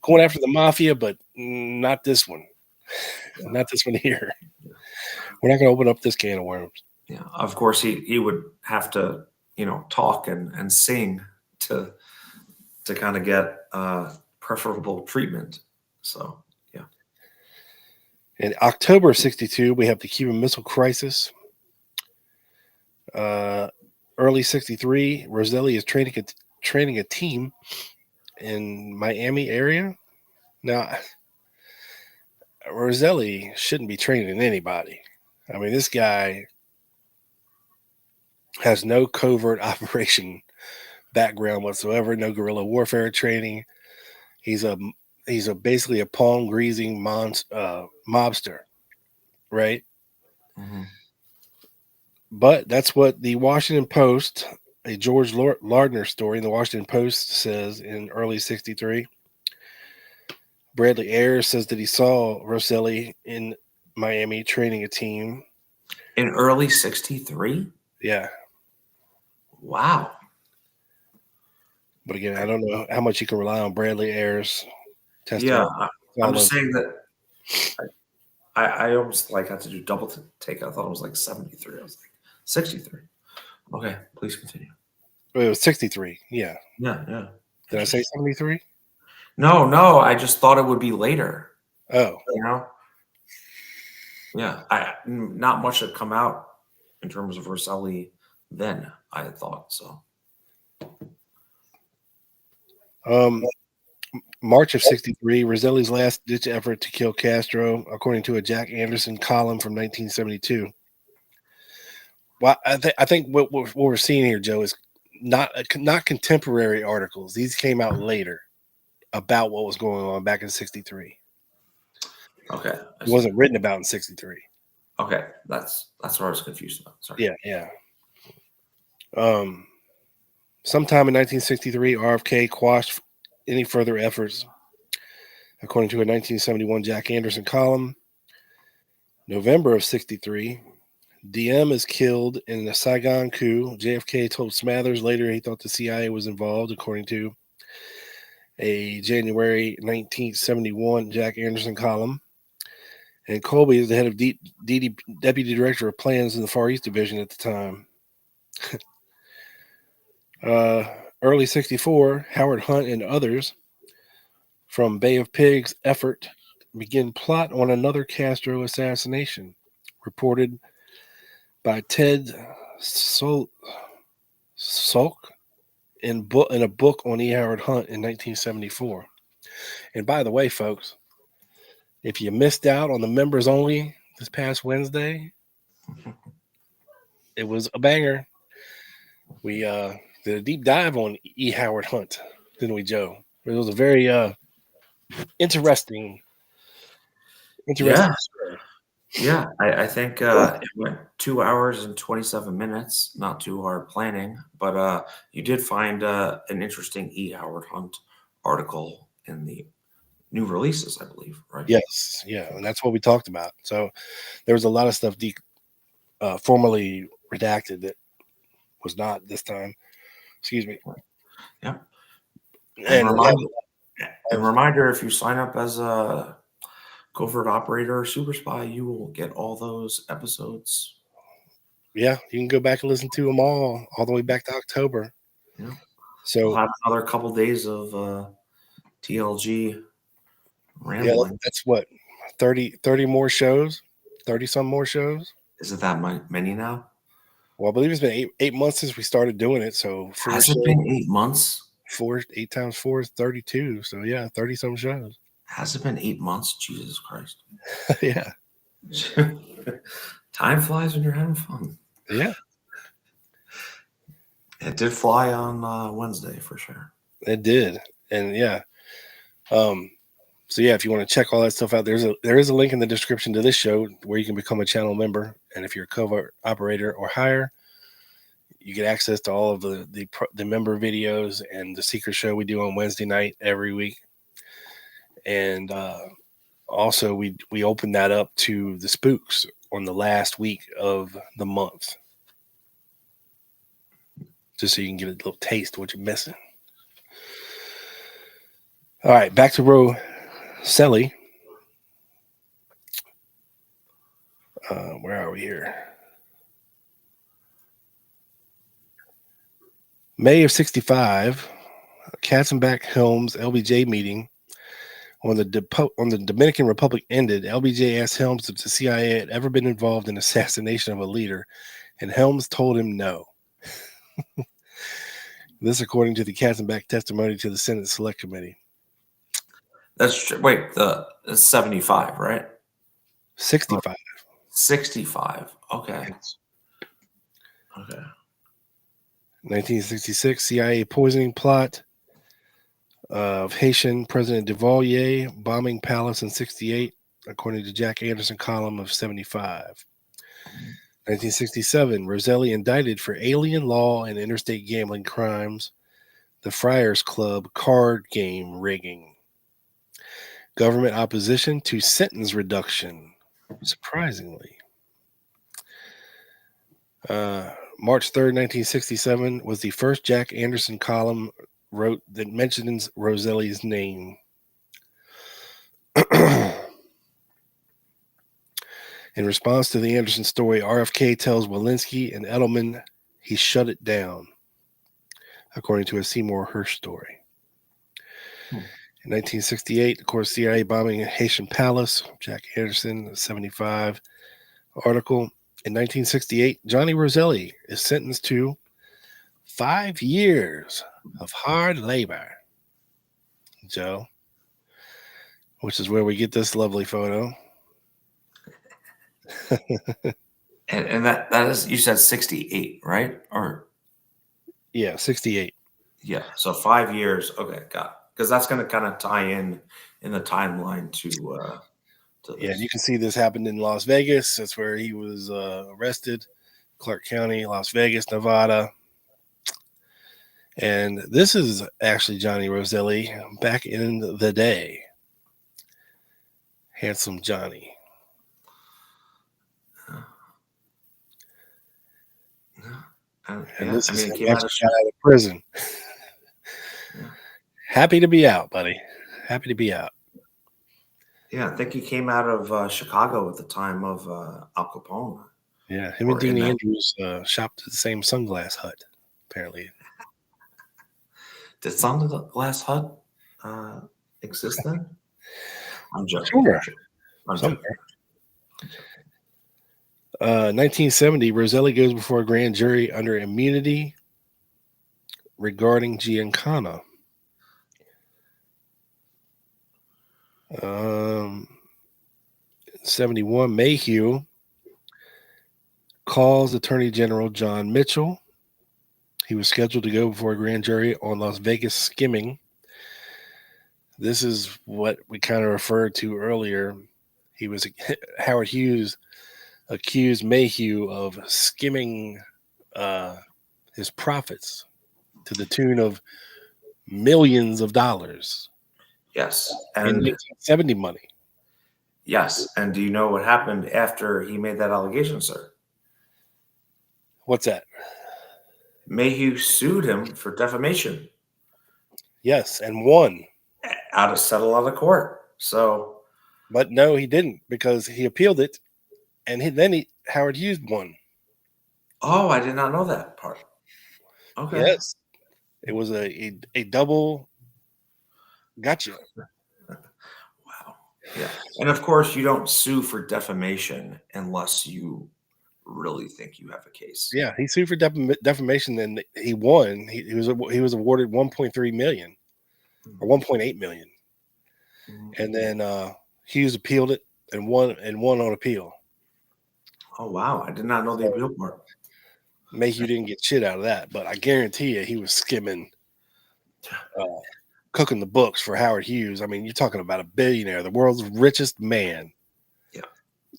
going after the mafia, but not this one. Not this one here. We're not going to open up this can of worms. Yeah, of course he would have to, talk and sing to kind of get preferable treatment. So yeah. In October of 62, we have the Cuban Missile Crisis. Early 63, Roselli is training a team in Miami area. Now, Roselli shouldn't be training anybody. I mean, this guy has no covert operation background whatsoever, no guerrilla warfare training. He's basically a palm greasing mobster, right? Mm-hmm. But that's what the Washington Post, a George Lardner story in the Washington Post, says in early 63. Bradley Ayers says that he saw Roselli in Miami training a team. In early 63? Yeah. Wow. But again, I don't know how much you can rely on Bradley Ayers testimony. Yeah, I'm just saying that I almost had to do double take. I thought it was like 73. I was like 63. Okay, please continue. It was 63. Yeah. Yeah. Did I say 73? No, I just thought it would be later. Oh, You know? Yeah, not much had come out in terms of Roselli then, I had thought so. March of '63, Roselli's last-ditch effort to kill Castro, according to a Jack Anderson column from 1972. Well, I think what we're seeing here, Joe, is not contemporary articles. These came out later about what was going on back in '63. Okay. It wasn't written about in '63. Okay, that's what I was confused about. Sorry. Yeah. Sometime in 1963, RFK quashed any further efforts, according to a 1971 Jack Anderson column. November of '63, DM is killed in the Saigon coup. JFK told Smathers later he thought the CIA was involved, according to a January 1971 Jack Anderson column. And Colby is the head of Deputy Director of Plans in the Far East Division at the time. Early '64, Howard Hunt and others from Bay of Pigs effort begin plot on another Castro assassination, reported by Ted Salk in a book on E. Howard Hunt in 1974. And by the way, folks, if you missed out on the members only this past Wednesday, it was a banger. We did a deep dive on E. Howard Hunt, didn't we, Joe? It was a very interesting. Yeah, I think it went 2 hours and 27 minutes. Not too hard planning, but you did find an interesting E. Howard Hunt article in the new releases, I believe, right? Yes, yeah, and that's what we talked about. So there was a lot of stuff formally redacted that was not this time. Excuse me. Yeah. And reminder, if you sign up as a covert operator or super spy, you will get all those episodes. Yeah, you can go back and listen to them all the way back to October. Yeah. So we'll have another couple days of TLG rambling. Yeah, that's what 30 more shows, 30 some more shows. Is it that many now? Well, I believe it's been eight months since we started doing it. So has it been 8 months? 8 times 4 is 32. So yeah, 30 some shows. Has it been 8 months? Jesus Christ. Yeah. Time flies when you're having fun. Yeah. It did fly on Wednesday for sure. It did. And yeah. So yeah, if you want to check all that stuff out, there is a link in the description to this show where you can become a channel member. And if you're a covert operator or higher, you get access to all of the member videos and the secret show we do on Wednesday night every week. And also we open that up to the spooks on the last week of the month, just so you can get a little taste of what you're missing. All right, back to Roselli. Where are we here? May of '65, Katzenbach Helms LBJ meeting when the Dominican Republic ended. LBJ asked Helms if the CIA had ever been involved in assassination of a leader, and Helms told him no. This according to the Katzenbach testimony to the Senate Select Committee. That's true. Wait, it's 75, right? 65. 65. Okay. Yes. Okay. 1966 CIA poisoning plot of Haitian President Duvalier bombing palace in '68, according to Jack Anderson column of '75. 1967, Roselli indicted for alien law and interstate gambling crimes, the Friars Club card game rigging, government opposition to sentence reduction, surprisingly. March 3rd, 1967 was the first Jack Anderson column wrote that mentions Roselli's name. In response to the Anderson story, RFK tells Walensky and Edelman he shut it down, according to a Seymour Hersh story. In 1968, of course, CIA bombing in Haitian Palace, Jack Anderson, a 75 article. In 1968, Johnny Roselli is sentenced to 5 years of hard labor, Joe, which is where we get this lovely photo. And that is, you said 68, right? Or yeah, 68. Yeah, so 5 years. Okay, got it. Because that's going to kind of tie in the timeline to Yeah, this. you can see this happened in Las Vegas. That's where he was arrested. Clark County, Las Vegas, Nevada. And this is actually Johnny Roselli back in the day. Handsome Johnny. And this is he came out of prison. Happy to be out, buddy. Happy to be out. Yeah, I think he came out of Chicago at the time of Al Capone. Yeah, him and Dean Andrews shopped at the same Sunglass Hut, apparently. Did Sunglass Hut exist then? I'm joking. Sure. I'm joking. 1970, Roselli goes before a grand jury under immunity regarding Giancana. 71, Maheu calls Attorney General John Mitchell. He was scheduled to go before a grand jury on Las Vegas skimming. This is what we kind of referred to earlier. Howard Hughes accused Maheu of skimming his profits to the tune of millions of dollars. Yes. In And 1970 money. yes. And do you know what happened after he made that allegation, sir? What's that? Maheu sued him for defamation. Yes, and won. Settled out of court. So, but no, he didn't, because he appealed it, and Howard Hughes won. Oh, I did not know that part. Okay. Yes, it was a double gotcha. Wow. Yeah, and of course, you don't sue for defamation unless you really think you have a case. Yeah, he sued for defamation, and he won. He was awarded 1.3 million or 1.8 million, and then Hughes appealed it and won on appeal. Oh wow, I did not know the appeal part. Maheu didn't get shit out of that, but I guarantee you he was skimming, cooking the books for Howard Hughes. I mean, you're talking about a billionaire, the world's richest man. Yeah.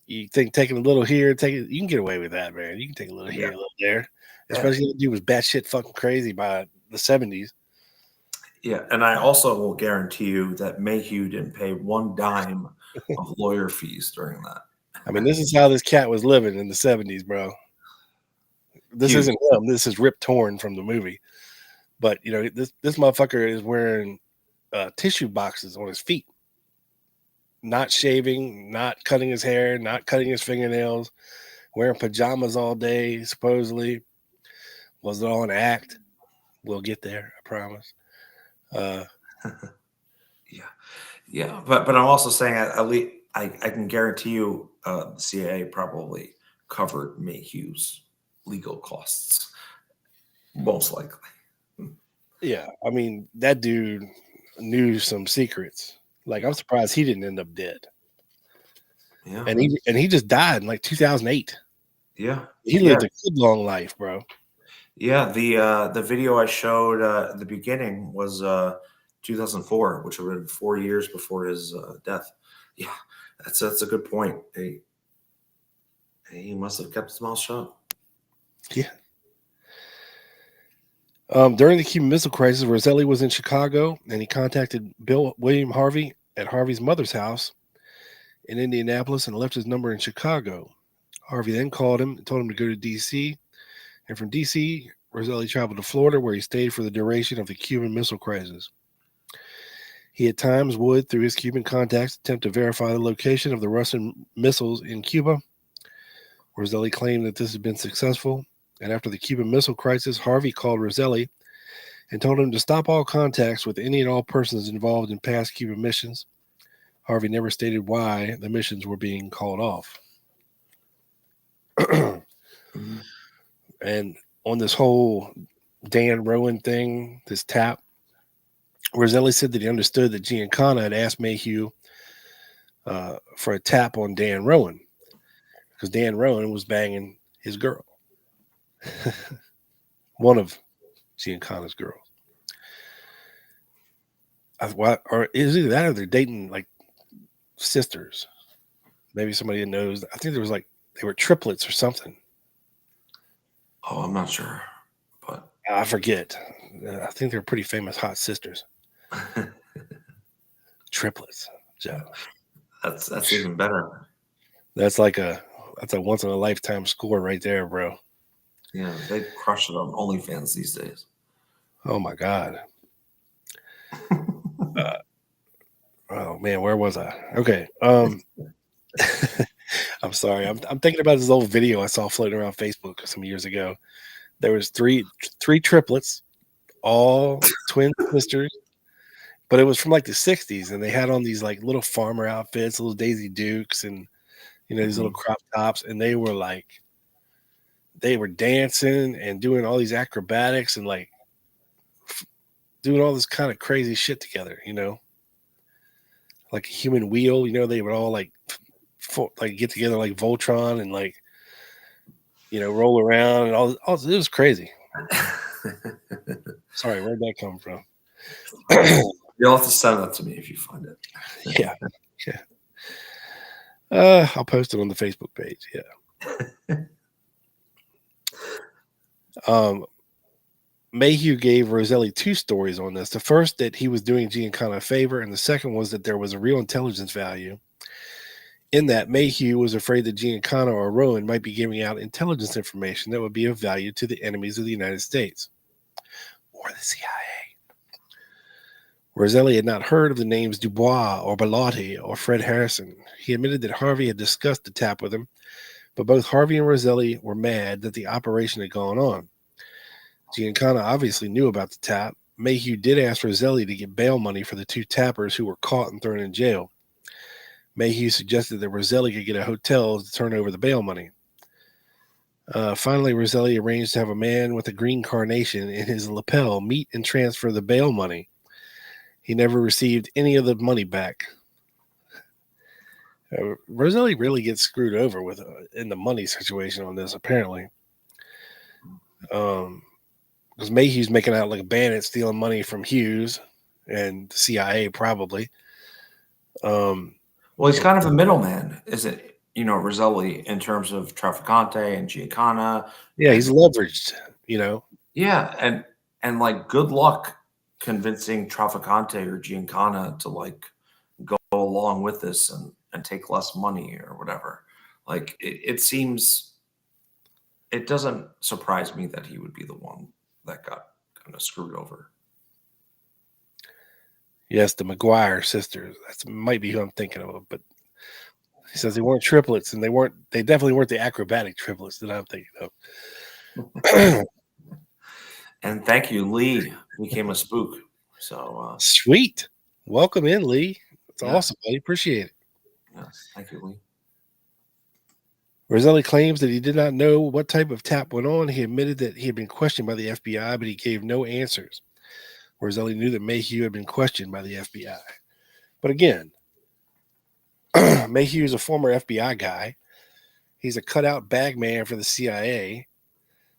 You think taking a little here, you can get away with that, man. You can take a little here, a little there. Especially if he was batshit fucking crazy by the 70s. Yeah, and I also will guarantee you that Maheu didn't pay one dime of lawyer fees during that. I mean, this is how this cat was living in the 70s, bro. This isn't him. This is Rip Torn from the movie. But, you know, this motherfucker is wearing tissue boxes on his feet. Not shaving, not cutting his hair, not cutting his fingernails, wearing pajamas all day, supposedly. Was it all an act? We'll get there, I promise. Yeah. But I'm also saying at least I can guarantee you the CIA probably covered Maheu's legal costs, most likely. Yeah, I mean, that dude knew some secrets. Like, I'm surprised he didn't end up dead. Yeah, and he just died in like 2008. Yeah, he lived a good long life, bro. Yeah, the video I showed at the beginning was 2004, which would have been 4 years before his death. Yeah, that's a good point. He must have kept his mouth shut. Yeah. During the Cuban Missile Crisis, Roselli was in Chicago, and he contacted William Harvey at Harvey's mother's house in Indianapolis and left his number in Chicago. Harvey then called him and told him to go to D.C., and from D.C., Roselli traveled to Florida, where he stayed for the duration of the Cuban Missile Crisis. He at times would, through his Cuban contacts, attempt to verify the location of the Russian missiles in Cuba. Roselli claimed that this had been successful, and after the Cuban Missile Crisis, Harvey called Roselli and told him to stop all contacts with any and all persons involved in past Cuban missions. Harvey never stated why the missions were being called off. And on this whole Dan Rowan thing, this tap, Roselli said that he understood that Giancana had asked Maheu for a tap on Dan Rowan because Dan Rowan was banging his girl, one of Giancana's girls. Or is either that or they're dating like sisters. Maybe somebody knows. I think there was like they were triplets or something. Oh, I'm not sure, but I forget. I think they're pretty famous hot sisters. Triplets, Joe. That's even better. That's a once in a lifetime score right there, bro. Yeah, they crush it on OnlyFans these days. Oh my God. Oh man, where was I? Okay. I'm sorry. I'm thinking about this old video I saw floating around Facebook some years ago. There was three triplets, all twin sisters, but it was from like the 60s, and they had on these like little farmer outfits, little Daisy Dukes, and these little crop tops, and they were dancing and doing all these acrobatics and like doing all this kind of crazy shit together, like a human wheel. They would all like get together like Voltron and like roll around and all. It was crazy. Sorry, where'd that come from? You'll have to send that to me if you find it. Yeah. I'll post it on the Facebook page. Yeah. Maheu gave Roselli two stories on this. The first, that he was doing Giancana a favor, and the second was that there was a real intelligence value in that. Maheu was afraid that Giancana or Rowan might be giving out intelligence information that would be of value to the enemies of the United States or the CIA. Roselli had not heard of the names Dubois or Bellotti or Fred Harrison. He admitted that Harvey had discussed the tap with him, but both Harvey and Roselli were mad that the operation had gone on. Giancana obviously knew about the tap. Maheu did ask Roselli to get bail money for the two tappers who were caught and thrown in jail. Maheu suggested that Roselli could get a hotel to turn over the bail money. Finally, Roselli arranged to have a man with a green carnation in his lapel meet and transfer the bail money. He never received any of the money back. Roselli really gets screwed over with in the money situation on this, apparently. Because Mayhew's making out like a bandit stealing money from Hughes and the CIA, probably. Well, he's kind of a middleman, is it? Roselli, in terms of Trafficante and Giancana. Yeah, he's leveraged, Yeah, and like, good luck convincing Trafficante or Giancana to like go along with this and take less money or whatever. Like, it seems, it doesn't surprise me that he would be the one that got kind of screwed over. Yes, the McGuire sisters. That might be who I'm thinking of, but he says they weren't triplets, and they definitely weren't the acrobatic triplets that I'm thinking of. And thank you, Lee became a spook. So sweet. Welcome in, Lee. It's awesome, buddy. Appreciate it. Yes, thank you, Lee. Roselli claims that he did not know what type of tap went on. He admitted that he had been questioned by the FBI, but he gave no answers. Roselli knew that Maheu had been questioned by the FBI. But again, Maheu is a former FBI guy. He's a cutout bag man for the CIA.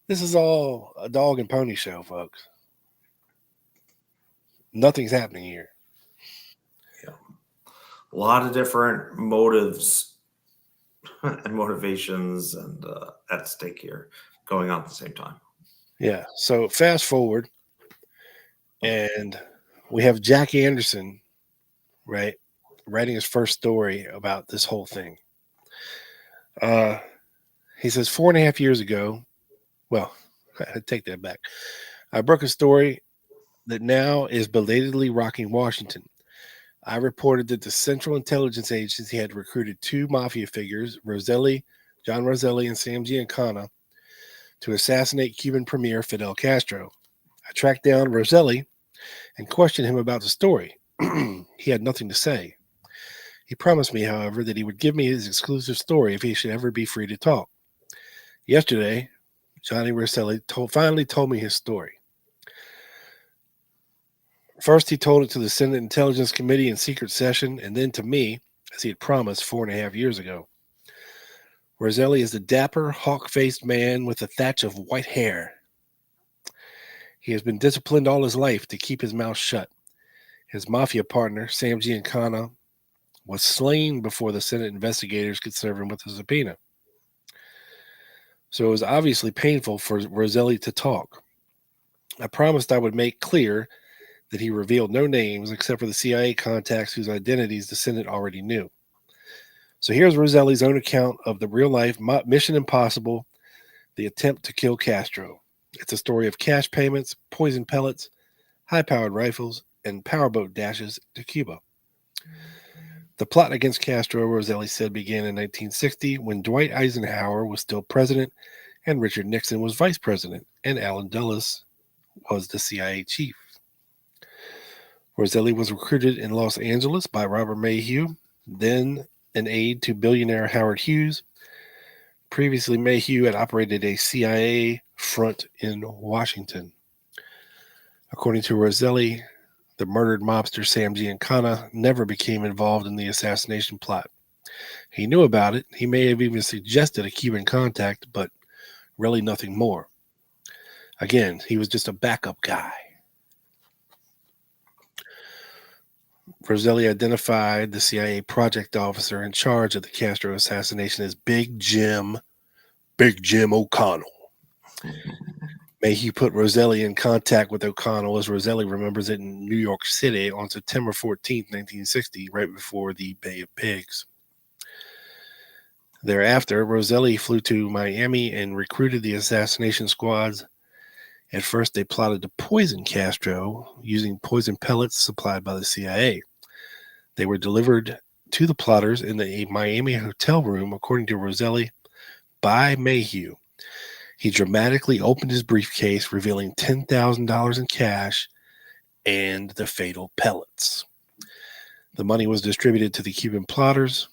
This is all a dog and pony show, folks. Nothing's happening here. Yeah. A lot of different motives and motivations and at stake here going on at the same time. Yeah. So fast forward, and we have Jack Anderson, right, writing his first story about this whole thing. He says 4.5 years ago, well, I take that back. I broke a story that now is belatedly rocking Washington. I reported that the Central Intelligence Agency had recruited two mafia figures, John Roselli and Sam Giancana, to assassinate Cuban Premier Fidel Castro. I tracked down Roselli and questioned him about the story. He had nothing to say. He promised me, however, that he would give me his exclusive story if he should ever be free to talk. Yesterday, Johnny Roselli finally told me his story. First, he told it to the Senate Intelligence Committee in secret session, and then to me, as he had promised 4.5 years ago. Roselli is a dapper, hawk-faced man with a thatch of white hair. He has been disciplined all his life to keep his mouth shut. His mafia partner, Sam Giancana, was slain before the Senate investigators could serve him with a subpoena. So it was obviously painful for Roselli to talk. I promised I would make clear that he revealed no names except for the CIA contacts whose identities the Senate already knew. So here's Roselli's own account of the real-life Mission Impossible, the attempt to kill Castro. It's a story of cash payments, poison pellets, high-powered rifles, and powerboat dashes to Cuba. The plot against Castro, Roselli said, began in 1960 when Dwight Eisenhower was still president and Richard Nixon was vice president, and Allen Dulles was the CIA chief. Roselli was recruited in Los Angeles by Robert Maheu, then an aide to billionaire Howard Hughes. Previously, Maheu had operated a CIA front in Washington. According to Roselli, the murdered mobster Sam Giancana never became involved in the assassination plot. He knew about it. He may have even suggested a Cuban contact, but really nothing more. Again, he was just a backup guy. Roselli identified the CIA project officer in charge of the Castro assassination as Big Jim O'Connell. Maheu put Roselli in contact with O'Connell, as Roselli remembers it, in New York City on September 14, 1960, right before the Bay of Pigs. Thereafter, Roselli flew to Miami and recruited the assassination squads. At first, they plotted to poison Castro using poison pellets supplied by the CIA. They were delivered to the plotters in a Miami hotel room, according to Roselli, by Maheu. He dramatically opened his briefcase, revealing $10,000 in cash and the fatal pellets. The money was distributed to the Cuban plotters.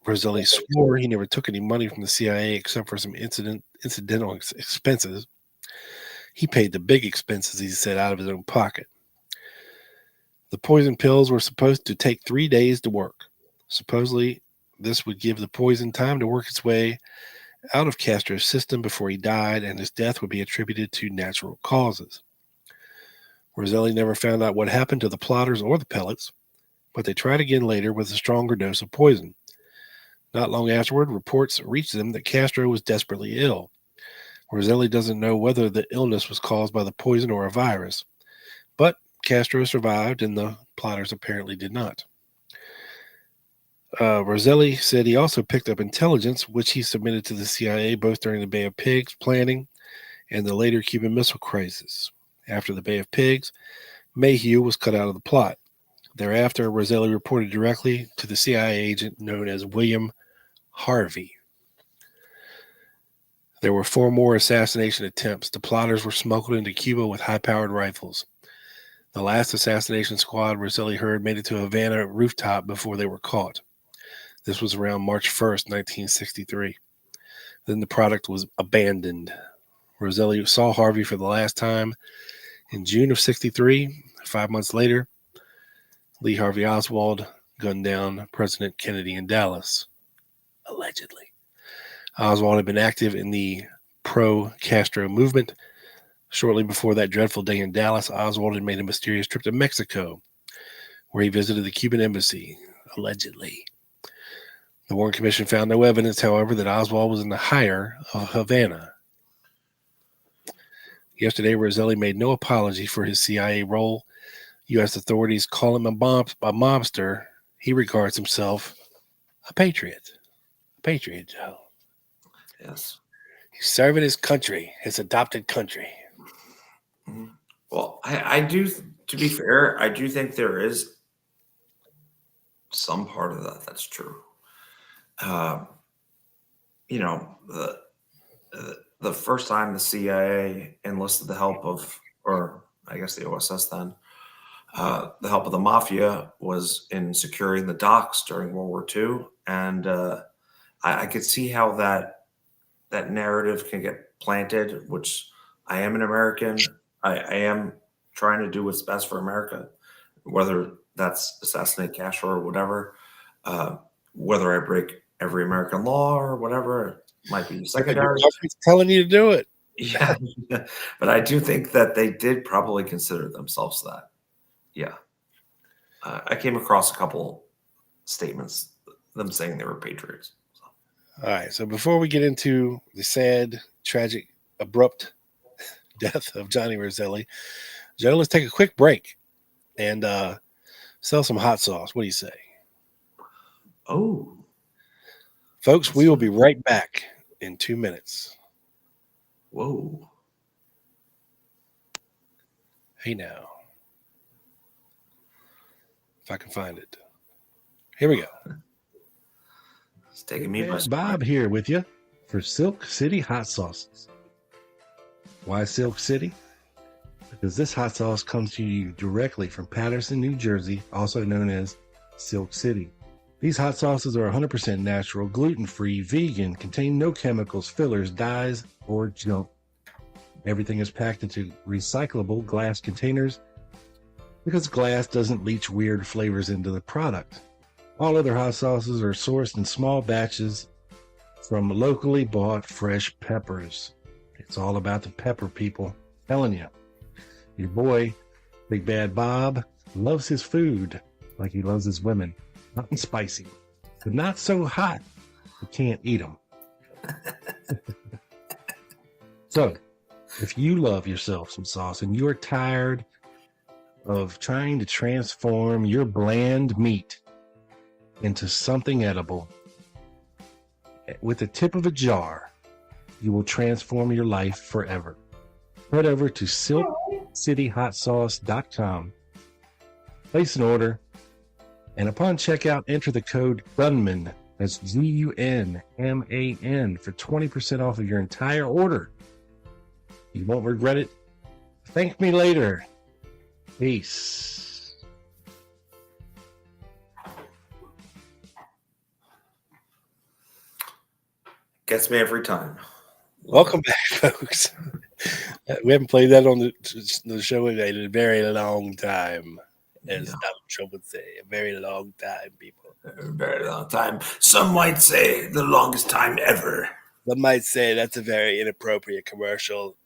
Roselli swore he never took any money from the CIA except for some incidental expenses. He paid the big expenses, he said, out of his own pocket. The poison pills were supposed to take 3 days to work. Supposedly, this would give the poison time to work its way out of Castro's system before he died, and his death would be attributed to natural causes. Roselli never found out what happened to the plotters or the pellets, but they tried again later with a stronger dose of poison. Not long afterward, reports reached them that Castro was desperately ill. Roselli doesn't know whether the illness was caused by the poison or a virus, but Castro survived and the plotters apparently did not. Roselli said he also picked up intelligence, which he submitted to the CIA both during the Bay of Pigs planning and the later Cuban Missile Crisis. After the Bay of Pigs, Maheu was cut out of the plot. Thereafter, Roselli reported directly to the CIA agent known as William Harvey. There were 4 more assassination attempts. The plotters were smuggled into Cuba with high-powered rifles. The last assassination squad Roselli heard made it to Havana rooftop before they were caught. This was around March 1st, 1963. Then the product was abandoned. Roselli saw Harvey for the last time in June of 63. 5 months later, Lee Harvey Oswald gunned down President Kennedy in Dallas, allegedly. Oswald had been active in the pro-Castro movement. Shortly before that dreadful day in Dallas, Oswald had made a mysterious trip to Mexico, where he visited the Cuban embassy, allegedly. The Warren Commission found no evidence, however, that Oswald was in the hire of Havana. Yesterday, Roselli made no apology for his CIA role. U.S. authorities call him a mobster. He regards himself a patriot. A patriot, Joe. Yes. He's serving his country, his adopted country. Well, I do, to be fair, I do think there is some part of that that's true. You know, the first time the CIA enlisted the help of or I guess the OSS then, the help of the mafia was in securing the docks during World War II. And I could see how that narrative can get planted, which I am an American. I am trying to do what's best for America, whether that's assassinate Castro or whatever, whether I break every American law or whatever, might be secondary. Government's telling you to do it. Yeah, but I do think that they did probably consider themselves that. Yeah. I came across a couple statements, them saying they were patriots. All right. So before we get into the sad, tragic, abrupt death of Johnny Roselli, Joe, let's take a quick break and sell some hot sauce. What do you say? Oh. Folks, we will be right back in 2 minutes. Whoa. Hey now. If I can find it. Here we go. It's taking me by Bob here with you for Silk City hot sauces. Why Silk City? Because this hot sauce comes to you directly from Patterson, New Jersey, also known as Silk City. These hot sauces are 100% natural, gluten-free, vegan, contain no chemicals, fillers, dyes, or junk. Everything is packed into recyclable glass containers because glass doesn't leach weird flavors into the product. All other hot sauces are sourced in small batches from locally bought fresh peppers. It's all about the pepper, people. I'm telling you. Your boy, Big Bad Bob, loves his food like he loves his women. Hot and spicy, but not so hot you can't eat them. So, if you love yourself some sauce and you're tired of trying to transform your bland meat into something edible, with the tip of a jar, you will transform your life forever. Head over to silkcityhotsauce.com, place an order, and upon checkout, enter the code GUNMAN, that's GUNMAN, for 20% off of your entire order. You won't regret it. Thank me later. Peace. Gets me every time. Welcome back, folks. We haven't played that on the show in a very long time, as Donald Trump would say. A very long time, people. A very long time. Some might say the longest time ever. Some might say that's a very inappropriate commercial.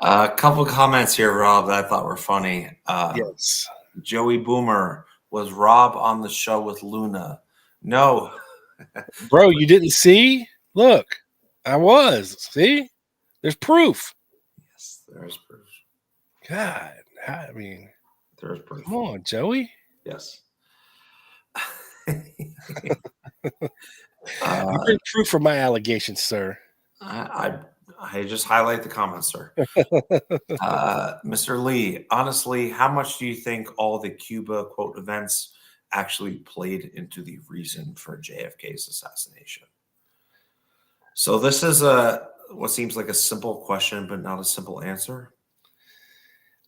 A couple comments here, Rob, that I thought were funny. Yes. Joey Boomer, was Rob on the show with Luna? No. Bro, you didn't see? Look, I was. See? There's proof. Yes, there's proof. God, I mean, there's proof. Come on, Joey. Yes. You bring proof for my allegations, sir. I just highlight the comments, sir. Mr. Lee, honestly, how much do you think all the Cuba quote events actually played into the reason for JFK's assassination? So this is what seems like a simple question, but not a simple answer.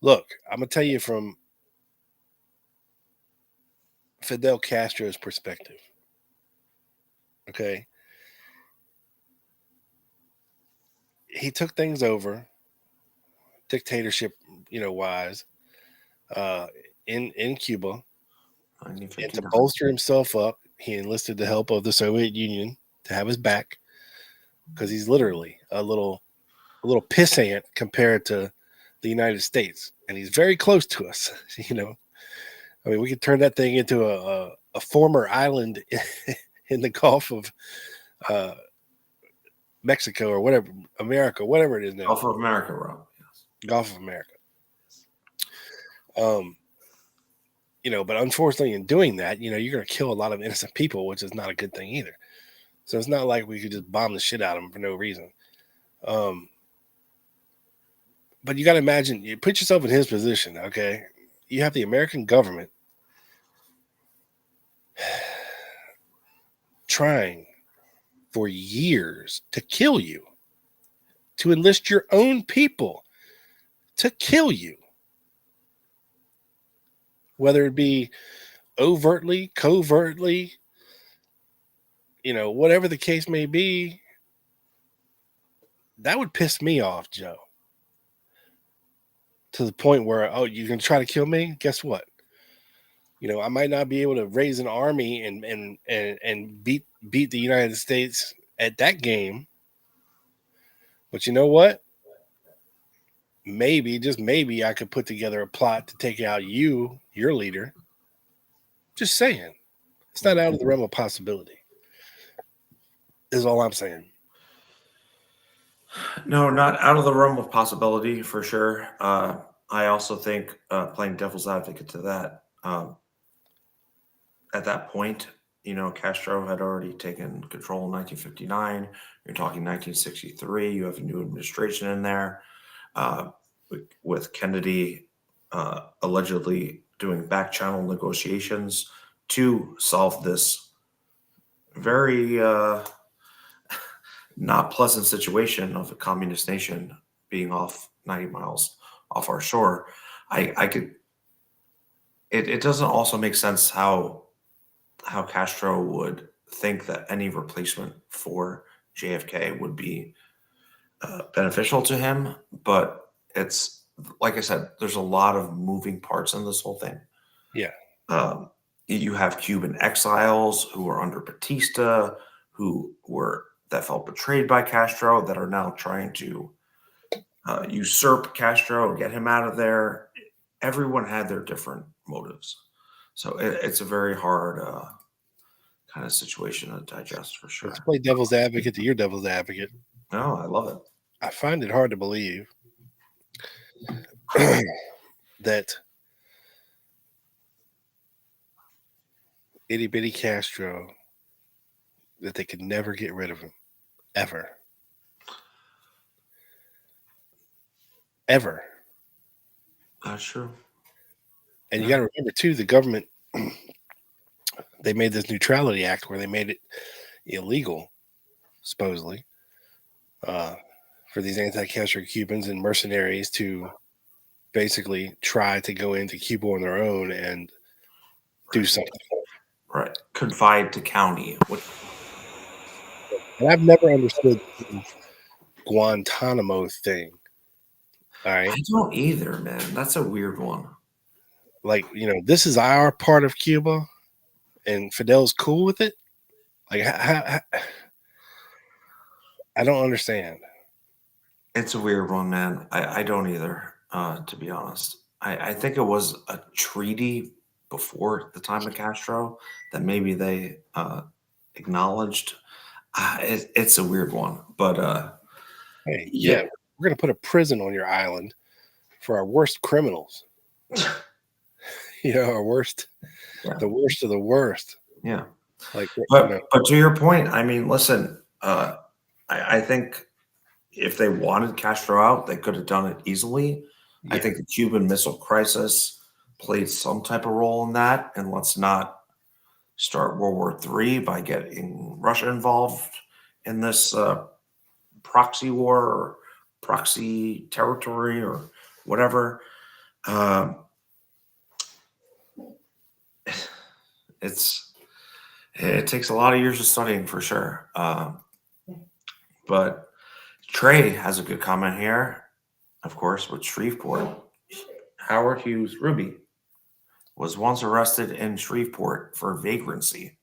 Look, I'm gonna tell you from Fidel Castro's perspective. Okay. He took things over, dictatorship, wise, in Cuba, and to bolster himself up, he enlisted the help of the Soviet Union to have his back, because he's literally a little pissant compared to the United States, and he's very close to us. I mean, we could turn that thing into a former island in the Gulf of Mexico or whatever, America, whatever it is now. Gulf of America, Rob. Yes. Gulf of America. But unfortunately in doing that, you're going to kill a lot of innocent people, which is not a good thing either. So it's not like we could just bomb the shit out of them for no reason. But you got to imagine, you put yourself in his position, okay? You have the American government trying for years to kill you. to enlist your own people to kill you. Whether it be overtly, covertly, whatever the case may be, that would piss me off, Joe. To the point where, oh, you're going to try to kill me? Guess what? I might not be able to raise an army and beat the United States at that game. But you know what? Maybe, just maybe, I could put together a plot to take out your leader. Just saying. It's not out of the realm of possibility. Is all I'm saying. No, not out of the realm of possibility, for sure. I also think, playing devil's advocate to that, at that point, Castro had already taken control in 1959. You're talking 1963. You have a new administration in there, with Kennedy allegedly doing back channel negotiations to solve this very not pleasant situation of a communist nation being off 90 miles off our shore. It doesn't also make sense how Castro would think that any replacement for JFK would be beneficial to him. But it's, like I said, there's a lot of moving parts in this whole thing. Yeah. You have Cuban exiles who are under Batista, that felt betrayed by Castro, that are now trying to usurp Castro, get him out of there. Everyone had their different motives. So it's a very hard kind of situation to digest, for sure. Let's play devil's advocate to your devil's advocate. No, I love it. I find it hard to believe that itty bitty Castro, that they could never get rid of him. Ever. That's true. And you got to remember, too, the government, they made this Neutrality Act where they made it illegal, supposedly, for these anti-Castro Cubans and mercenaries to basically try to go into Cuba on their own and do something. Right. Confined to county. And I've never understood the Guantanamo thing. All right. I don't either, man. That's a weird one. Like, this is our part of Cuba and Fidel's cool with it. Like, I don't understand. It's a weird one, man. I don't either, to be honest. I think it was a treaty before the time of Castro that maybe they acknowledged. It's a weird one, but hey, yeah, we're gonna put a prison on your island for our worst criminals. Our worst, the worst of the worst. Yeah, but to your point, I mean, listen, I think if they wanted Castro out, they could have done it easily. Yeah. I think the Cuban Missile Crisis played some type of role in that, and let's not start World War III by getting Russia involved in this proxy war or proxy territory or whatever. It takes a lot of years of studying, for sure. But Trey has a good comment here, of course, with Shreveport. Howard Hughes Ruby was once arrested in Shreveport for vagrancy.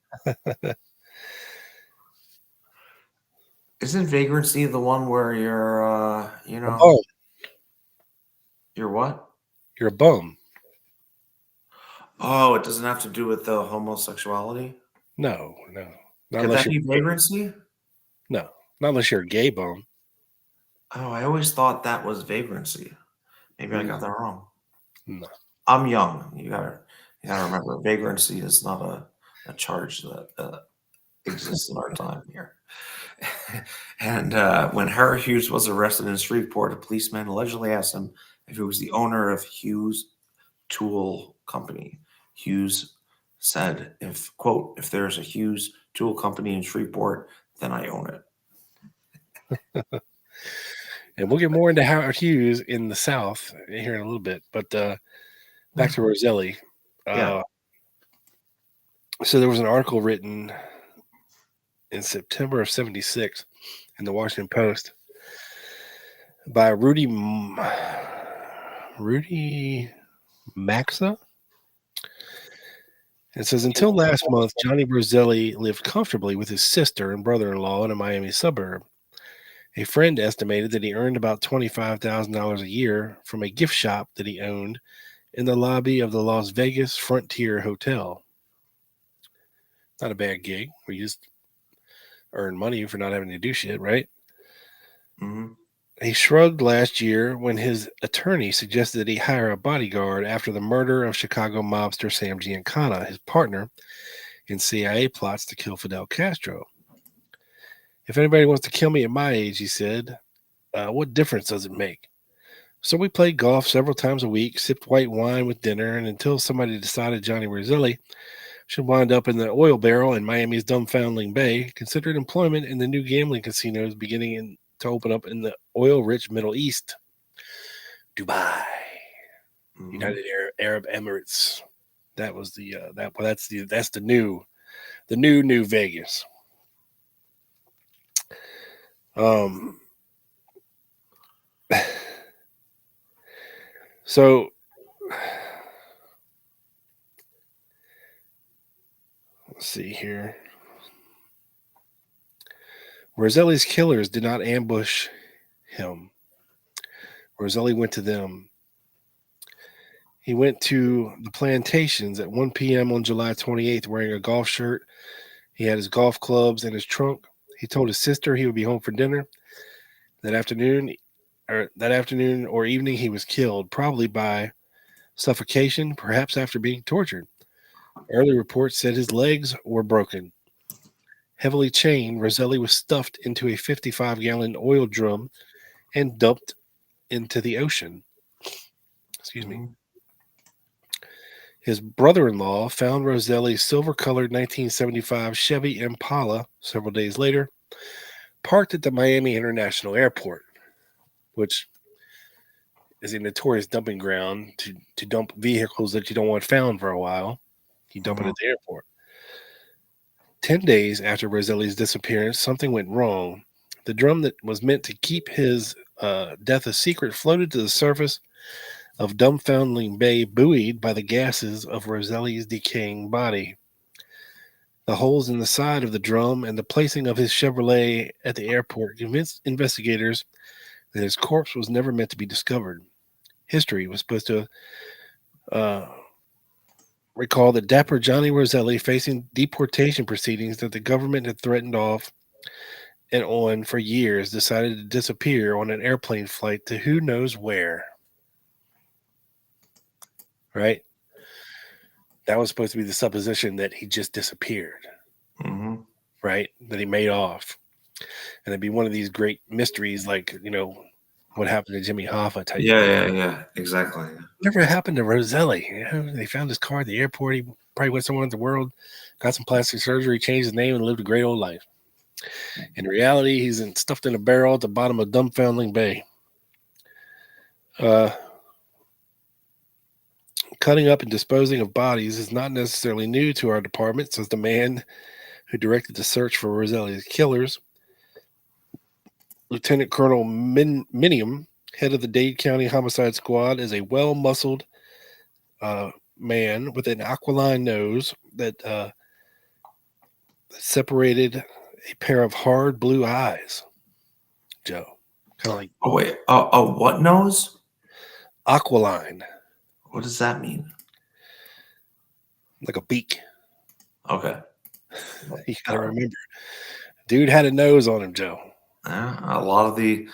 Isn't vagrancy the one where you're, you're what? You're a bum. Oh, it doesn't have to do with the homosexuality? No. Could that be vagrancy? No, not unless you're a gay bum. Oh, I always thought that was vagrancy. Maybe I got that wrong. No. I'm young. You gotta remember, vagrancy is not a charge that exists in our time here. And when Howard Hughes was arrested in Shreveport, a policeman allegedly asked him if he was the owner of Hughes Tool Company. Hughes said, if there's a Hughes Tool Company in Shreveport, then I own it. And we'll get more into Howard Hughes in the South here in a little bit. But back to Roselli. Yeah. So there was an article written in September of '76 in the Washington Post by Rudy Maxa. It says, until last month, Johnny Roselli lived comfortably with his sister and brother-in-law in a Miami suburb. A friend estimated that he earned about $25,000 a year from a gift shop that he owned in the lobby of the Las Vegas Frontier Hotel. Not a bad gig where you just earn money for not having to do shit, right? Mm-hmm. He shrugged last year when his attorney suggested that he hire a bodyguard after the murder of Chicago mobster Sam Giancana, his partner in CIA plots to kill Fidel Castro. If anybody wants to kill me at my age, he said, what difference does it make? So we played golf several times a week, sipped white wine with dinner, and until somebody decided Johnny Roselli should wind up in the oil barrel in Miami's Dumbfoundling Bay, considered employment in the new gambling casinos beginning to open up in the oil-rich Middle East. Dubai, United Arab Emirates. That was that's the new Vegas. So let's see here. Roselli's killers did not ambush him. Roselli went to them. He went to the plantations at 1 p.m. on July 28th wearing a golf shirt. He had his golf clubs in his trunk. He told his sister he would be home for dinner. That afternoon or evening, he was killed, probably by suffocation, perhaps after being tortured. Early reports said his legs were broken. Heavily chained, Roselli was stuffed into a 55-gallon oil drum and dumped into the ocean. Excuse me. His brother-in-law found Roselli's silver-colored 1975 Chevy Impala several days later, parked at the Miami International Airport, which is a notorious dumping ground to dump vehicles that you don't want found for a while. You dump it at the airport. 10 days after Roselli's disappearance, something went wrong. The drum that was meant to keep his death a secret floated to the surface of Dumbfoundling Bay, buoyed by the gases of Roselli's decaying body. The holes in the side of the drum and the placing of his Chevrolet at the airport convinced investigators that his corpse was never meant to be discovered. History was supposed to recall that dapper Johnny Roselli, facing deportation proceedings that the government had threatened off and on for years, decided to disappear on an airplane flight to who knows where. Right? That was supposed to be the supposition that he just disappeared. Mm-hmm. Right? That he made off. And it'd be one of these great mysteries, like, what happened to Jimmy Hoffa type. Yeah, exactly. Whatever happened to Roselli? They found his car at the airport. He probably went somewhere in the world, got some plastic surgery, changed his name, and lived a great old life. In reality, he's stuffed in a barrel at the bottom of Dumbfoundling Bay. Cutting up and disposing of bodies is not necessarily new to our department, says the man who directed the search for Roselli's killers. Lieutenant Colonel Minium, head of the Dade County Homicide Squad, is a well-muscled man with an aquiline nose that separated a pair of hard blue eyes. Joe, kind of like. Oh wait, what nose? Aquiline. What does that mean? Like a beak. Okay. You gotta remember, dude had a nose on him, Joe. A lot of the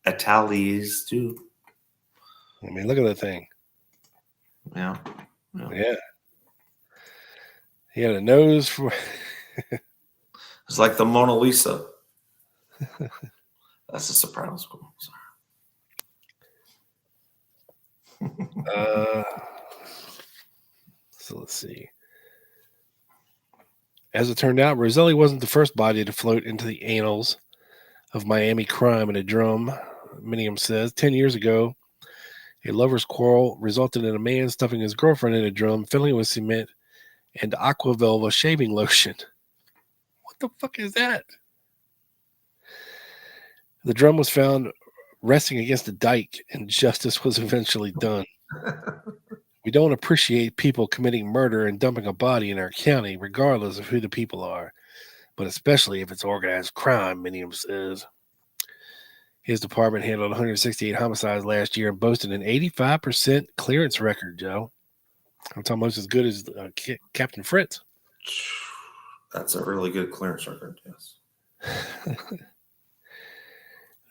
Italians do. I mean, look at that thing. Yeah. He had a nose for. It's like the Mona Lisa. That's the Sopranos school. So let's see. As it turned out, Roselli wasn't the first body to float into the annals of Miami crime in a drum, Minium says. 10 years ago, a lover's quarrel resulted in a man stuffing his girlfriend in a drum, filling it with cement and aqua velva shaving lotion. What the fuck is that? The drum was found resting against a dike, and justice was eventually done. We don't appreciate people committing murder and dumping a body in our county, regardless of who the people are, but especially if it's organized crime, Minium says. His department handled 168 homicides last year and boasted an 85% clearance record, Joe. I'm talking almost as good as Captain Fritz. That's a really good clearance record, yes.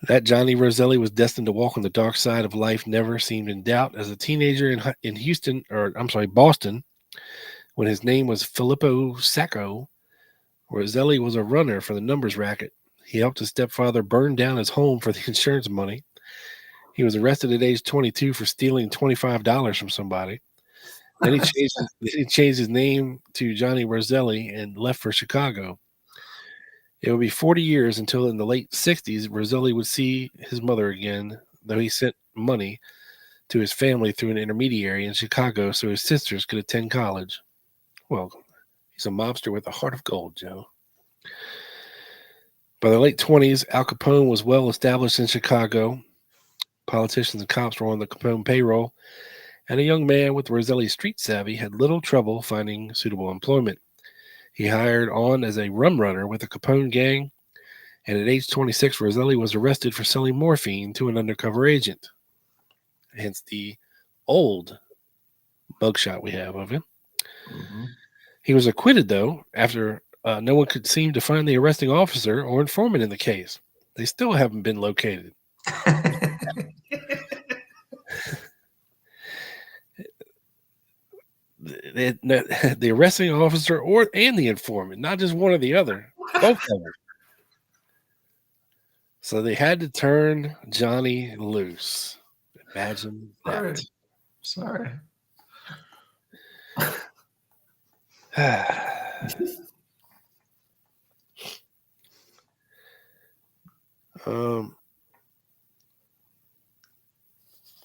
That Johnny Roselli was destined to walk on the dark side of life never seemed in doubt. As a teenager in Boston, when his name was Filippo Sacco, Roselli was a runner for the numbers racket. He helped his stepfather burn down his home for the insurance money. He was arrested at age 22 for stealing $25 from somebody. Then he changed his name to Johnny Roselli and left for Chicago. It would be 40 years until in the late 60s, Roselli would see his mother again, though he sent money to his family through an intermediary in Chicago so his sisters could attend college. Well, he's a mobster with a heart of gold, Joe. By the late 20s, Al Capone was well established in Chicago. Politicians and cops were on the Capone payroll, and a young man with Roselli's street savvy had little trouble finding suitable employment. He hired on as a rum runner with the Capone gang, and at age 26, Roselli was arrested for selling morphine to an undercover agent. Hence the old mugshot we have of him. Mm-hmm. He was acquitted, though, after no one could seem to find the arresting officer or informant in the case. They still haven't been located. The arresting officer and the informant, not just one or the other, both of them. So they had to turn Johnny loose. Imagine that. Sorry.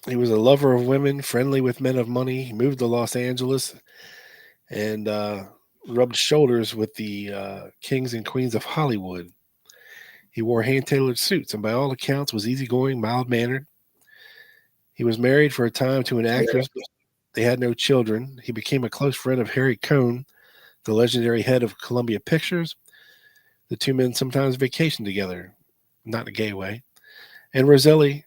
He was a lover of women, friendly with men of money. He moved to Los Angeles and rubbed shoulders with the kings and queens of Hollywood. He wore hand-tailored suits and by all accounts was easygoing, mild-mannered. He was married for a time to an actress, but they had no children. He became a close friend of Harry Cohn, the legendary head of Columbia Pictures. The two men sometimes vacationed together, not in a gay way. And Roselli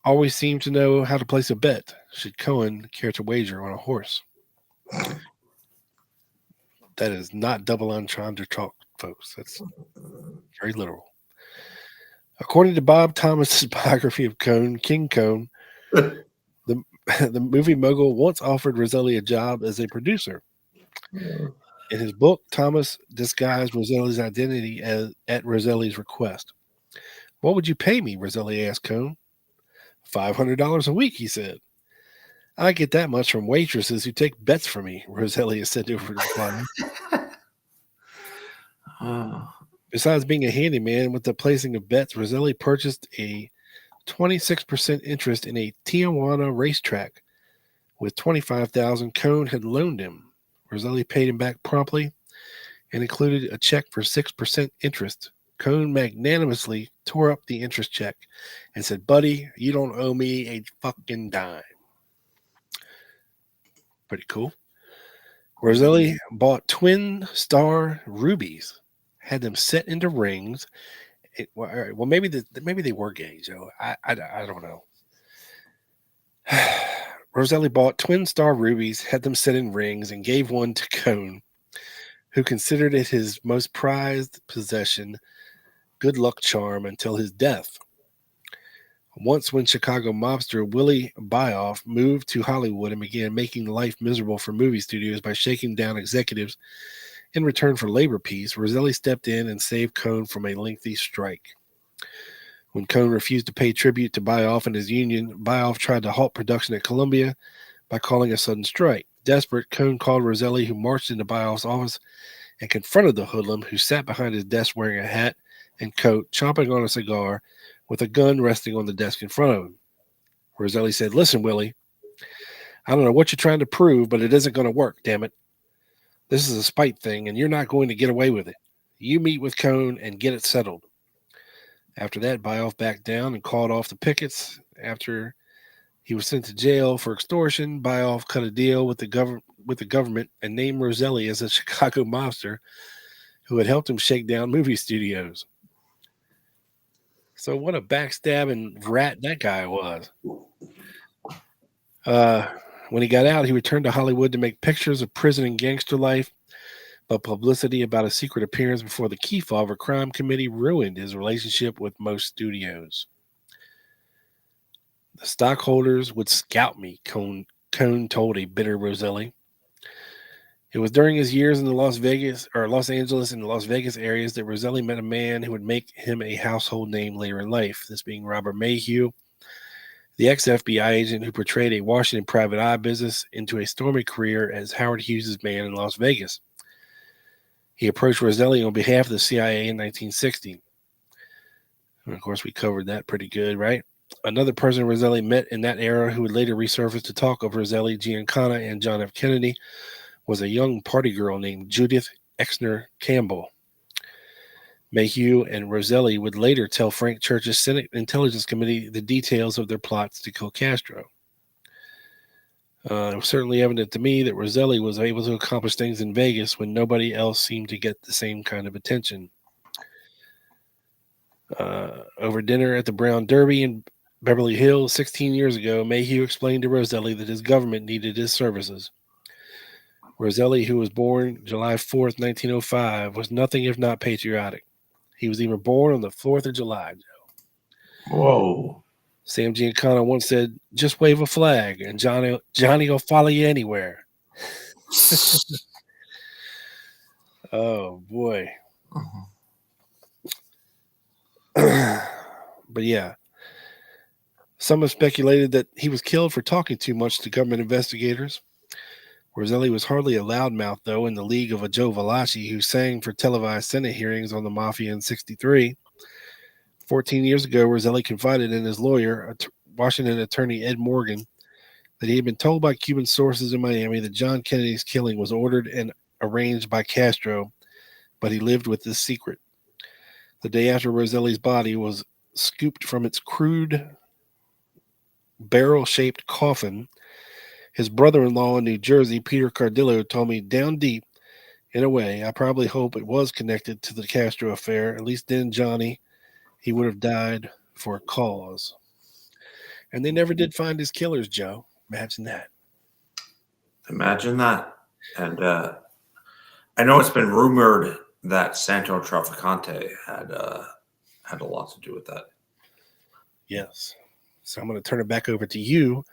always seemed to know how to place a bet should Cohen care to wager on a horse. That is not double entendre talk, folks. That's very literal. According to Bob Thomas's biography of Cohn, King Cohn, the movie mogul once offered Roselli a job as a producer. In his book, Thomas disguised Roselli's identity at Roselli's request. "What would you pay me?" Roselli asked Cohn. $500 a week, he said. "I get that much from waitresses who take bets for me," Roselli has said to reply. Besides being a handyman with the placing of bets, Roselli purchased a 26% interest in a Tijuana racetrack with $25,000 Cohn had loaned him. Roselli paid him back promptly and included a check for 6% interest. Cohn magnanimously tore up the interest check and said, "Buddy, you don't owe me a fucking dime." Pretty cool. Roselli bought twin star rubies, had them set into rings. Well, maybe they were gay, Joe. I don't know. Roselli bought twin star rubies, had them set in rings, and gave one to Cohn, who considered it his most prized possession, good luck charm, until his death. Once, when Chicago mobster Willie Byoff moved to Hollywood and began making life miserable for movie studios by shaking down executives in return for labor peace, Roselli stepped in and saved Cohn from a lengthy strike. When Cohn refused to pay tribute to Byoff and his union, Byoff tried to halt production at Columbia by calling a sudden strike. Desperate, Cohn called Roselli, who marched into Byoff's office and confronted the hoodlum, who sat behind his desk wearing a hat and coat, chomping on a cigar with a gun resting on the desk in front of him. Roselli said, "Listen, Willie, I don't know what you're trying to prove, but it isn't going to work, damn it. This is a spite thing, and you're not going to get away with it. You meet with Cone and get it settled." After that, Bioff backed down and called off the pickets. After he was sent to jail for extortion, Bioff cut a deal with the government and named Roselli as a Chicago mobster who had helped him shake down movie studios. So what a backstabbing rat that guy was. When he got out, he returned to Hollywood to make pictures of prison and gangster life, but publicity about a secret appearance before the Kefauver Crime Committee ruined his relationship with most studios. The stockholders would scout me, Cone told a bitter Roselli. It was during his years in the Los Angeles and the Las Vegas areas that Roselli met a man who would make him a household name later in life, this being Robert Maheu, the ex-FBI agent who portrayed a Washington private eye business into a stormy career as Howard Hughes' man in Las Vegas. He approached Roselli on behalf of the CIA in 1960. And of course, we covered that pretty good, right? Another person Roselli met in that era who would later resurface to talk of Roselli, Giancana, and John F. Kennedy was a young party girl named Judith Exner Campbell. Maheu and Roselli would later tell Frank Church's Senate Intelligence Committee the details of their plots to kill Castro. It was certainly evident to me that Roselli was able to accomplish things in Vegas when nobody else seemed to get the same kind of attention. Over dinner at the Brown Derby in Beverly Hills 16 years ago, Maheu explained to Roselli that his government needed his services. Roselli, who was born July 4th, 1905, was nothing if not patriotic. He was even born on the 4th of July, Joe. Whoa. Sam Giancana once said, "Just wave a flag, and Johnny will follow you anywhere." Oh, boy. But yeah. Some have speculated that he was killed for talking too much to government investigators. Roselli was hardly a loudmouth, though, in the league of a Joe Valachi who sang for televised Senate hearings on the Mafia in '63. 14 years ago, Roselli confided in his lawyer, Washington attorney Ed Morgan, that he had been told by Cuban sources in Miami that John Kennedy's killing was ordered and arranged by Castro, but he lived with this secret. The day after Roselli's body was scooped from its crude barrel-shaped coffin, his brother-in-law in New Jersey, Peter Cardillo, told me, "Down deep, in a way, I probably hope it was connected to the Castro affair. At least then, Johnny, he would have died for a cause." And they never did find his killers, Joe. Imagine that. Imagine that. And I know it's been rumored that Santo Trafficante had a lot to do with that. Yes. So I'm going to turn it back over to you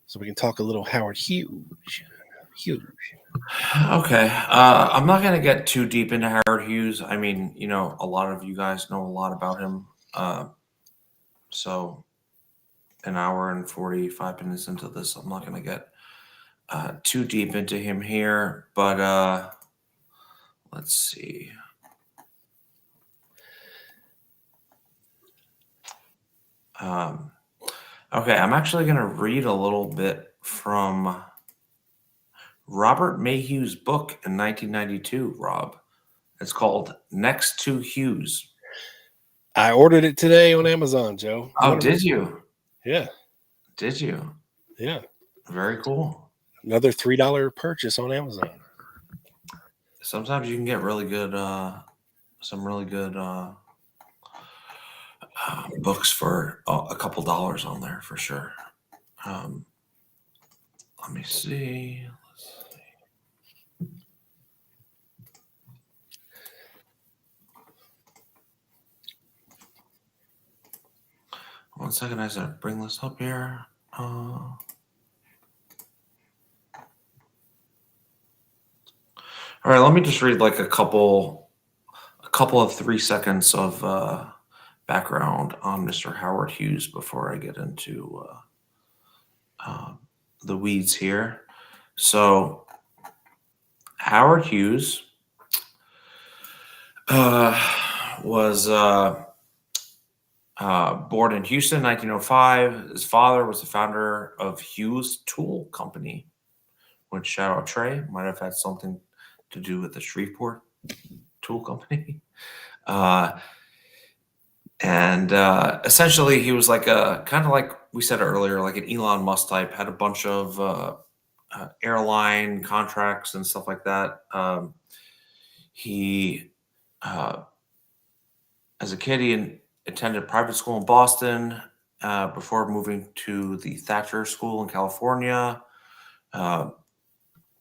so we can talk a little Howard Hughes. Okay. I'm not going to get too deep into Howard Hughes. I mean, a lot of you guys know a lot about him. So an hour and 45 minutes into this, I'm not going to get too deep into him here. But let's see. Okay, I'm actually going to read a little bit from Robert Maheu's book in 1992, Rob. It's called Next to Hughes. I ordered it today on Amazon, Joe. Oh, did you? Yeah. Did you? Yeah. Very cool. Another $3 purchase on Amazon. Sometimes you can get really good, some really good books for a couple dollars on there for sure. Let me see. One second, as I bring this up here. All right, let me just read like a couple of 3 seconds of background on Mr. Howard Hughes before I get into the weeds here. So, Howard Hughes was born in Houston, 1905. His father was the founder of Hughes Tool Company, which, shout out Trey, might have had something to do with the Shreveport Tool Company. And essentially, he was like a kind of like we said earlier, like an Elon Musk type. Had a bunch of airline contracts and stuff like that. He, as a kid, he attended private school in Boston before moving to the Thatcher School in California.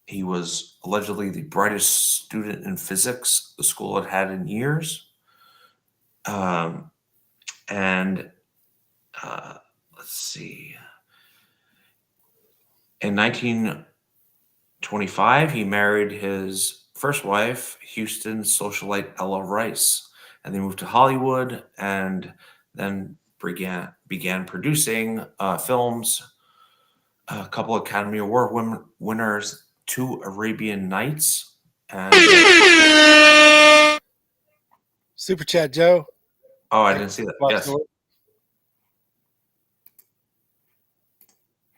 He was allegedly the brightest student in physics the school had had in years. And let's see. In 1925, he married his first wife, Houston socialite Ella Rice, and they moved to Hollywood and then began producing films. A couple Academy Award winners, 2 Arabian Nights, and Super chat, Joe. Oh, I didn't see that. Yes.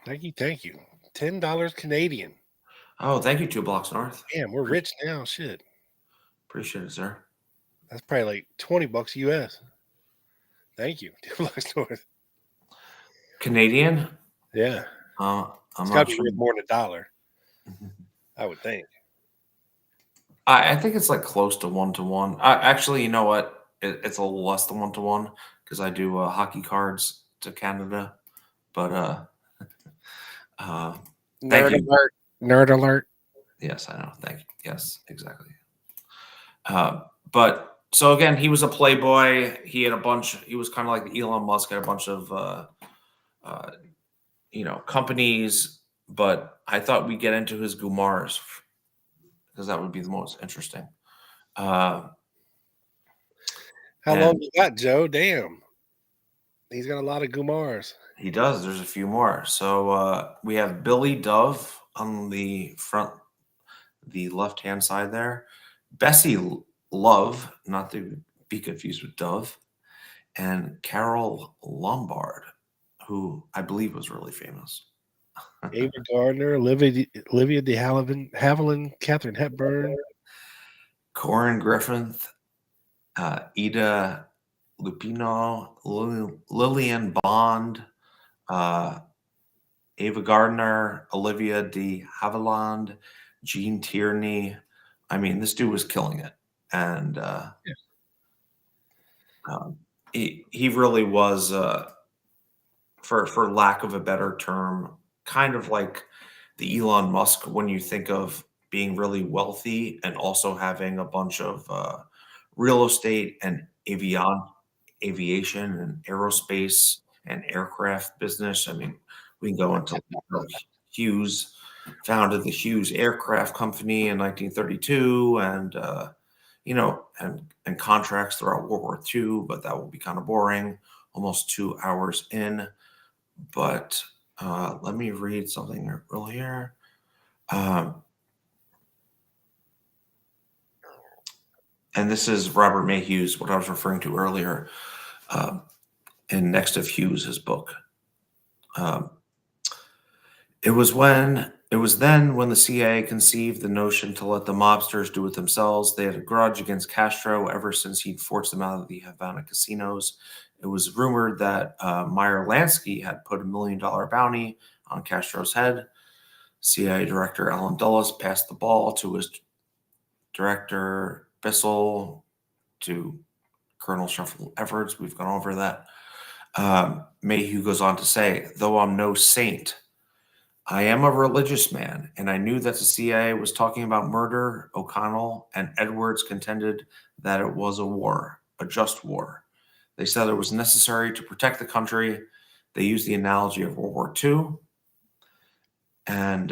Thank you. $10 Canadian. Oh, thank you, 2 Blocks North. Damn, we're rich now. Shit. Appreciate it, sir. That's probably like $20 US. Thank you, 2 Blocks North. Canadian? Yeah. It's got to be worth more than $1. I would think. I think it's like close to 1-to-1. Actually, you know what? It's a little less than 1-to-1 because I do hockey cards to Canada. But nerd alert. Nerd alert. Yes, I know. Thank you. Yes, exactly. But so again, he was a playboy. He had a bunch. He was kind of like Elon Musk, had a bunch of companies. But I thought we'd get into his Gumars because that would be the most interesting. How long you got, Joe? Damn. He's got a lot of Gumars. He does. There's a few more. So we have Billy Dove on the front, the left-hand side there. Bessie Love, not to be confused with Dove. And Carol Lombard, who I believe was really famous. Ava Gardner, Olivia de Havilland, Katharine Hepburn, Corin Griffith, Ida Lupino, Lillian Bond, Ava Gardner, Olivia de Havilland, Gene Tierney. I mean, this dude was killing it. And he really was, for lack of a better term, kind of like the Elon Musk when you think of being really wealthy and also having a bunch of real estate and aviation and aerospace and aircraft business. I mean, we can go into Hughes, founded the Hughes Aircraft Company in 1932 and, and contracts throughout World War II, but that will be kind of boring, almost 2 hours in. But let me read something real here. And this is Robert Maheu's, what I was referring to earlier, in Next of Hughes, his book. It was then when the CIA conceived the notion to let the mobsters do it themselves. They had a grudge against Castro ever since he'd forced them out of the Havana casinos. It was rumored that Meyer Lansky had put $1 million bounty on Castro's head. CIA Director Alan Dulles passed the ball to his director Bissell, to Colonel Shuffle Efforts. We've gone over that. Maheu goes on to say, though I'm no saint, I am a religious man, and I knew that the CIA was talking about murder. O'Connell and Edwards contended that it was a war, a just war. They said it was necessary to protect the country. They used the analogy of World War II. And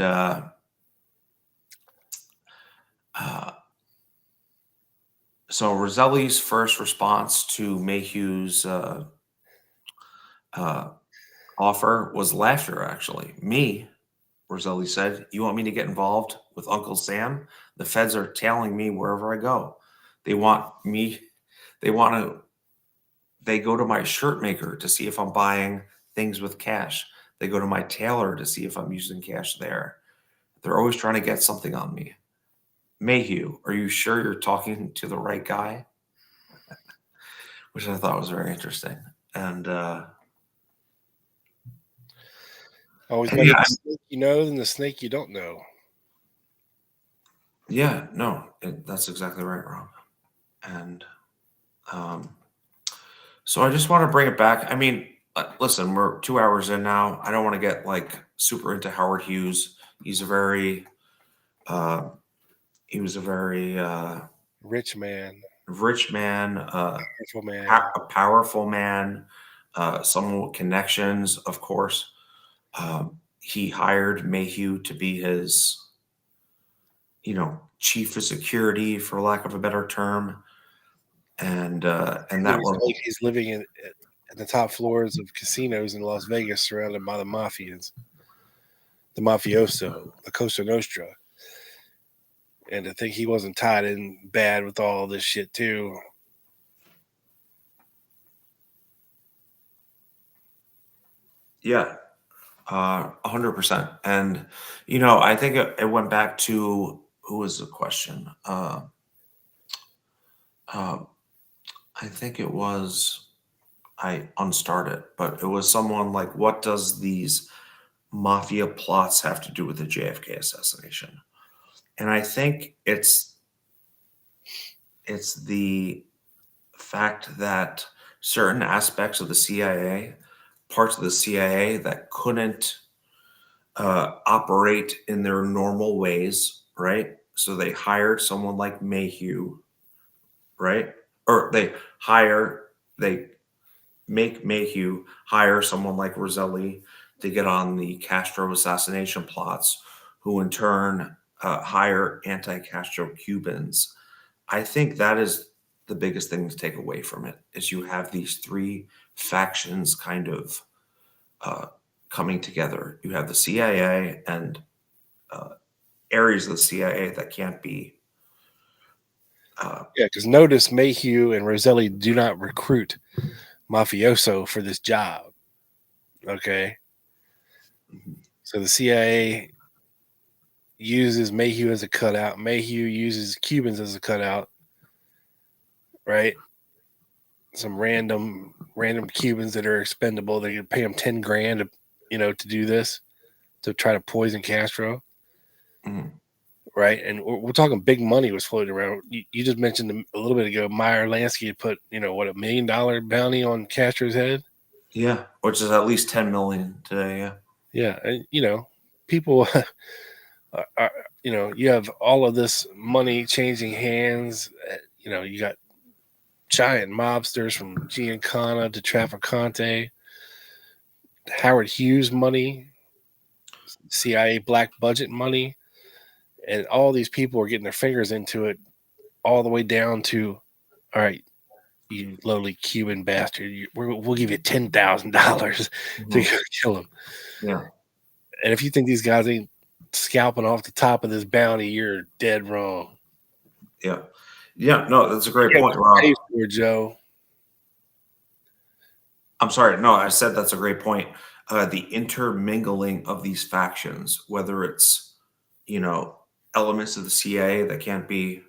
so Roselli's first response to Maheu's offer was laughter, actually. Me, Roselli said, you want me to get involved with Uncle Sam? The feds are tailing me wherever I go. They want me They go to my shirt maker to see if I'm buying things with cash. They go to my tailor to see if I'm using cash there. They're always trying to get something on me. Maheu, are you sure you're talking to the right guy? Which I thought was very interesting. And always better the snake you know than the snake you don't know. Yeah, no, that's exactly right, Rob. And so I just want to bring it back. I mean, listen, we're 2 hours in now. I don't want to get like super into Howard Hughes. He was a very rich man, a powerful man, someone with connections, of course. He hired Maheu to be his, chief of security, for lack of a better term. And that was he's living in the top floors of casinos in Las Vegas, surrounded by the mafias, the mafioso, the Cosa Nostra. And to think he wasn't tied in bad with all this shit too. Yeah, 100%. And I think it went back to, who was the question? I think it was, I unstarted, but it was someone like, what does these mafia plots have to do with the JFK assassination? And I think it's the fact that certain aspects of the CIA, parts of the CIA that couldn't operate in their normal ways, right? So they hired someone like Maheu, right? Or they make Maheu hire someone like Roselli to get on the Castro assassination plots, who in turn hire anti-Castro Cubans. I think that is the biggest thing to take away from it, is you have these three factions kind of coming together. You have the CIA and areas of the CIA that can't be. Because notice Maheu and Roselli do not recruit mafioso for this job. Okay. So the CIA uses Maheu as a cutout. Maheu uses Cubans as a cutout. Right? Some random Cubans that are expendable. They can pay them $10,000 to do this, to try to poison Castro. Mm-hmm. Right. And we're talking big money was floating around. You just mentioned a little bit ago, Meyer Lansky had put, $1 million bounty on Castro's head. Yeah. Which is at least 10 million today. Yeah. Yeah. And, people, you have all of this money changing hands. You got giant mobsters from Giancana to Trafficante, Howard Hughes money, CIA black budget money. And all these people are getting their fingers into it, all the way down to, all right, you lowly Cuban bastard, we'll give you $10,000 to go kill him. Yeah. And if you think these guys ain't scalping off the top of this bounty, you're dead wrong. Yeah. Yeah. No, that's a great point, Rob. Joe. I'm sorry. No, I said that's a great point. The intermingling of these factions, whether it's, elements of the CIA that can't be,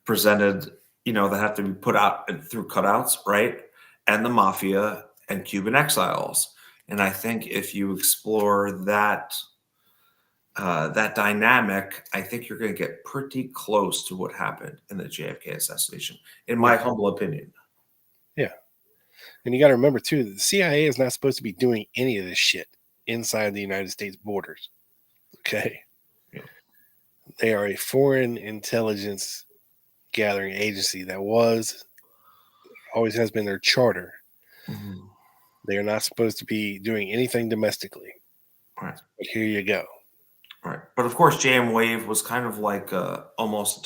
presented, that have to be put out through cutouts, right? And the mafia and Cuban exiles. And I think if you explore that dynamic, I think you're going to get pretty close to what happened in the JFK assassination, in my humble opinion. Yeah. And you got to remember, too, the CIA is not supposed to be doing any of this shit inside the United States borders. Okay. Yeah. They are a foreign intelligence gathering agency that always has been their charter. Mm-hmm. They are not supposed to be doing anything domestically. Right. But here you go. Right. But of course, JM was kind of like almost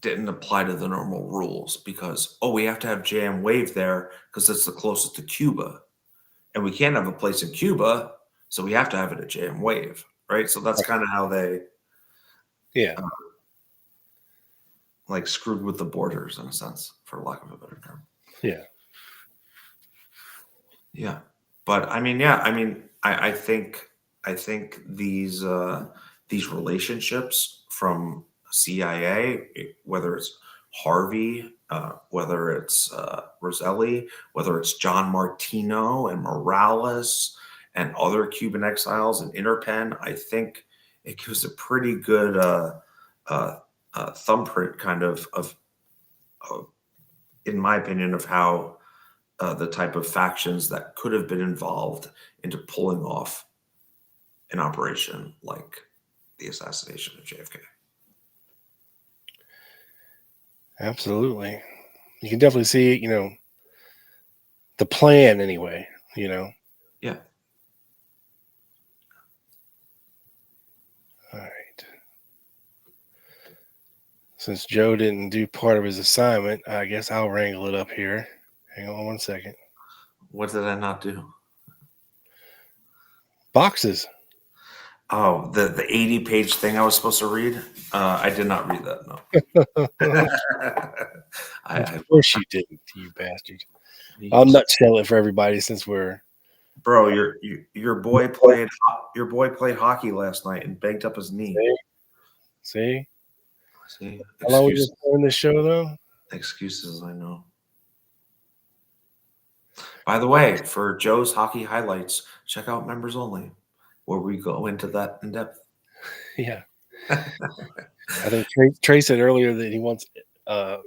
didn't apply to the normal rules, because we have to have JM there because it's the closest to Cuba, and we can't have a place in Cuba, So we have to have it at JM-Wave, right? So that's kind of how they, like screwed with the borders in a sense, for lack of a better term. Yeah. Yeah. But I mean, I think these relationships from CIA, whether it's Harvey, whether it's Roselli, whether it's John Martino and Morales and other Cuban exiles and Interpen, I think it gives a pretty good thumbprint, kind of, in my opinion, of how the type of factions that could have been involved into pulling off an operation like the assassination of JFK. Absolutely. You can definitely see, the plan anyway, Yeah. All right. Since Joe didn't do part of his assignment, I guess I'll wrangle it up here. Hang on one second. What did I not do? Boxes. Oh, the 80-page thing I was supposed to read? I did not read that, no. Of course you didn't, you bastard. I'll nutshell it for everybody since we're... Bro, your boy played hockey last night and banged up his knee. See? How long we been playing this show, though? Excuses, I know. By the way, for Joe's hockey highlights, check out Members Only, where we go into that in depth. Yeah. I think Trey said earlier that he wants a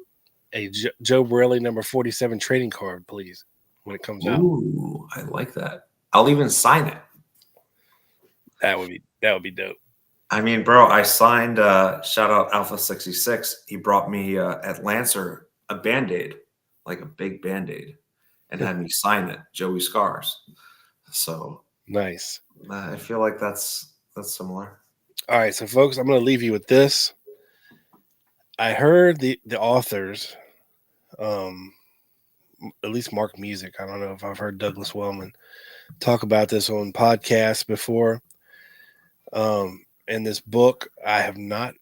Joe Borelli number 47 trading card, please, when it comes out. Ooh, I like that. I'll even sign it. That would be dope. I mean, bro, I signed shout out Alpha 66. He brought me at Lancer a Band-Aid, like a big Band-Aid, and had me sign it, Joey Scars. So nice. I feel like that's similar. All right, so folks, I'm going to leave you with this. I heard the authors, at least Mark Music. I don't know if I've heard Douglas Wellman talk about this on podcasts before. In this book, I have not.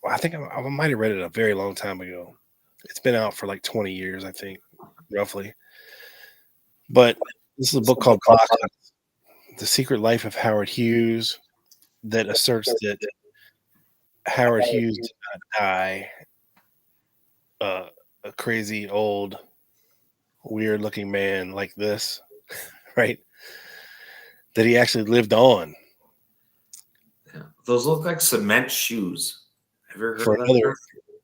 I think I might have read it a very long time ago. It's been out for like 20 years, I think, roughly. But this is a book called The Secret Life of Howard Hughes, that asserts that Howard Hughes did not die a crazy old weird looking man like this, right? That he actually lived on. Yeah. Those look like cement shoes. Have you ever heard of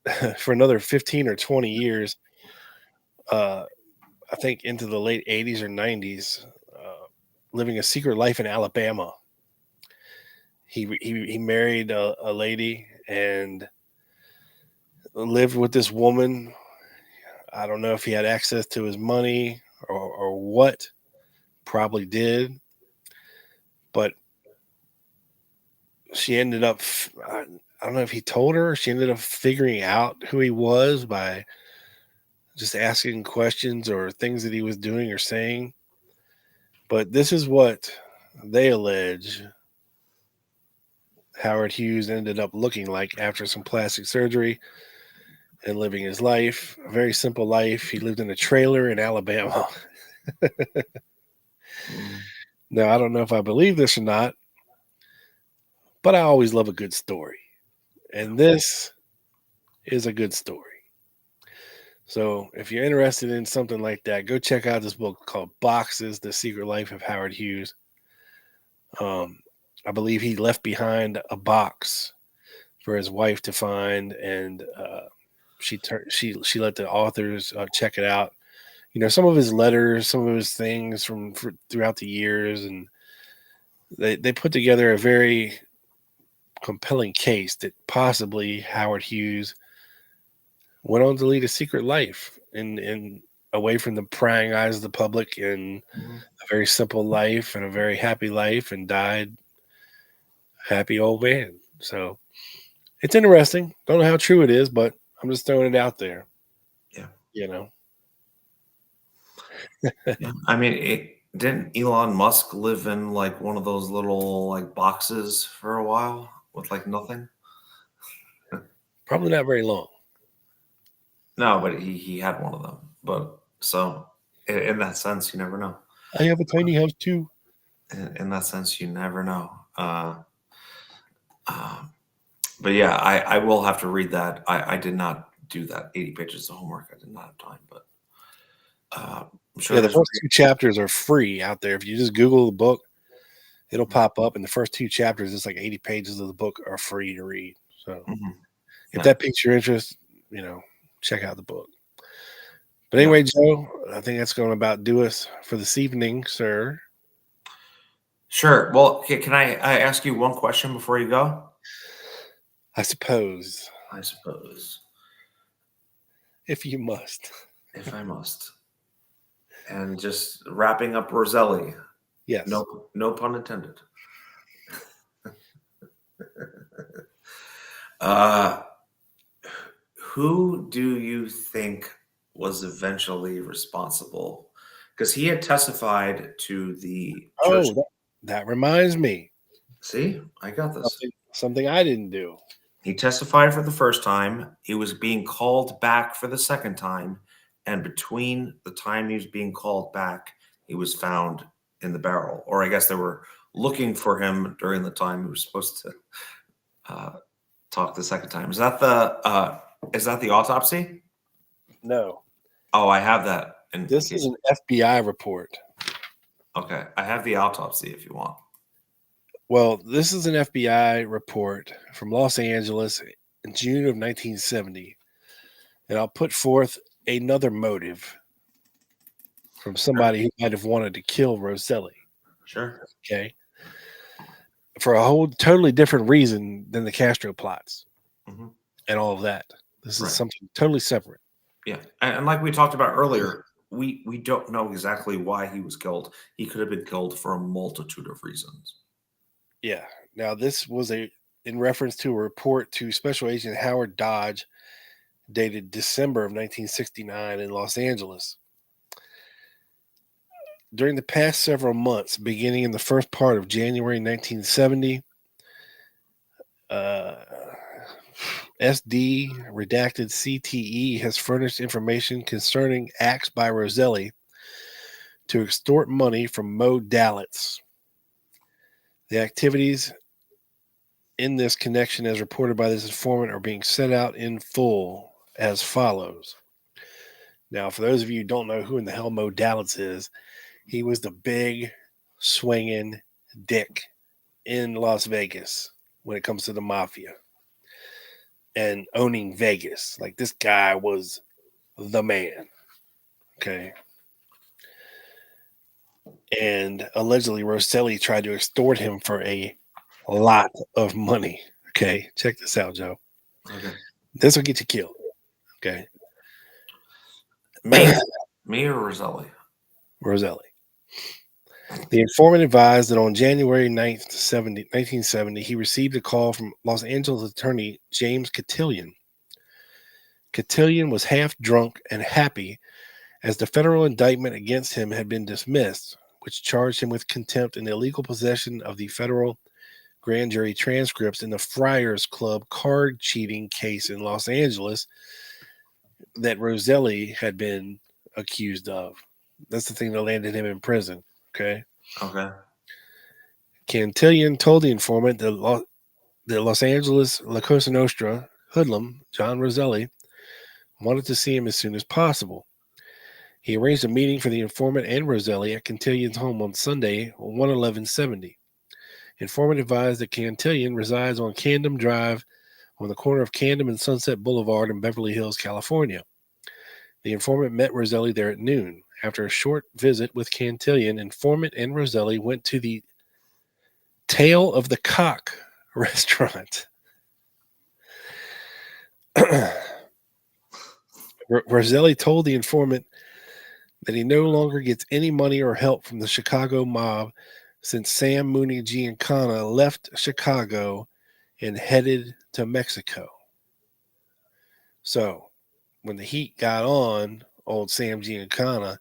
that? For another 15 or 20 years, I think into the late 80s or 90s, living a secret life in Alabama. He married a lady and lived with this woman. I don't know if he had access to his money or what. Probably did. But she ended up, I don't know if he told her, she ended up figuring out who he was by just asking questions or things that he was doing or saying. But this is what they allege Howard Hughes ended up looking like after some plastic surgery and living his life. A very simple life. He lived in a trailer in Alabama. Now, I don't know if I believe this or not, but I always love a good story. And this is a good story. So if you're interested in something like that, go check out this book called Boxes, The Secret Life of Howard Hughes. I believe he left behind a box for his wife to find, and she let the authors check it out. You know, some of his letters, some of his things from throughout the years, and they put together a very compelling case that possibly Howard Hughes went on to lead a secret life and away from the prying eyes of the public, and a very simple life and a very happy life, and died happy old man. So it's interesting. Don't know how true it is, but I'm just throwing it out there. Yeah. You know. Yeah. I mean, Didn't Elon Musk live in like one of those little like boxes for a while with like nothing? Probably not very long. No, but he had one of them. But so in that sense, you never know. I have a tiny house too. In that sense, you never know. But yeah, I will have to read that. I did not do that 80 pages of homework. I did not have time, but I'm sure Yeah, the there's first 2 chapters are free out there. If you just Google the book, it'll pop up. And the first 2 chapters, it's like 80 pages of the book are free to read. So if that piques your interest, check out the book. But anyway, Joe, I think that's going to about do us for this evening, sir. Sure. Well, can I ask you one question before you go? I suppose. If you must. If I must. And just wrapping up Roselli. Yes. No pun intended. Who do you think was eventually responsible? Because he had testified to the church. That reminds me. See, I got this. Something I didn't do. He testified for the first time. He was being called back for the second time. And between the time he was being called back, he was found in the barrel. Or I guess they were looking for him during the time he was supposed to talk the second time. Is that the autopsy? No. Oh, I have that. This is an FBI report. Okay. I have the autopsy if you want. Well, this is an FBI report from Los Angeles in June of 1970. And I'll put forth another motive from somebody who might have wanted to kill Roselli. Sure. Okay. For a whole totally different reason than the Castro plots and all of that. This is something totally separate. Yeah. And like we talked about earlier, we don't know exactly why he was killed. He could have been killed for a multitude of reasons. Yeah. Now, this was in reference to a report to Special Agent Howard Dodge dated December of 1969 in Los Angeles. During the past several months, beginning in the first part of January 1970, SD redacted CTE has furnished information concerning acts by Roselli to extort money from Mo Dalitz. The activities in this connection, as reported by this informant, are being set out in full as follows. Now, for those of you who don't know who in the hell Mo Dalitz is, he was the big swinging dick in Las Vegas when it comes to the mafia and owning Vegas. Like, this guy was the man. Okay. And allegedly Roselli tried to extort him for a lot of money. Okay. Check this out, Joe. Okay. This will get you killed. Okay. Me or Roselli? Roselli. The informant advised that on January 9th, 1970, he received a call from Los Angeles attorney James Cotillion. Cotillion was half drunk and happy as the federal indictment against him had been dismissed, which charged him with contempt and illegal possession of the federal grand jury transcripts in the Friars Club card cheating case in Los Angeles that Roselli had been accused of. That's the thing that landed him in prison. Okay. Cotillion told the informant that Los Angeles La Cosa Nostra hoodlum John Roselli wanted to see him as soon as possible. He arranged a meeting for the informant and Roselli at Cantillion's home on Sunday, 1/11/70. Informant advised that Cantillon resides on Camden Drive on the corner of Camden and Sunset Boulevard in Beverly Hills, California. The informant met Roselli there at noon. After a short visit with Cantillon, informant and Roselli went to the Tail of the Cock restaurant. Roselli told the informant that he no longer gets any money or help from the Chicago mob since Sam Mooney Giancana left Chicago and headed to Mexico. So when the heat got on old Sam Giancana,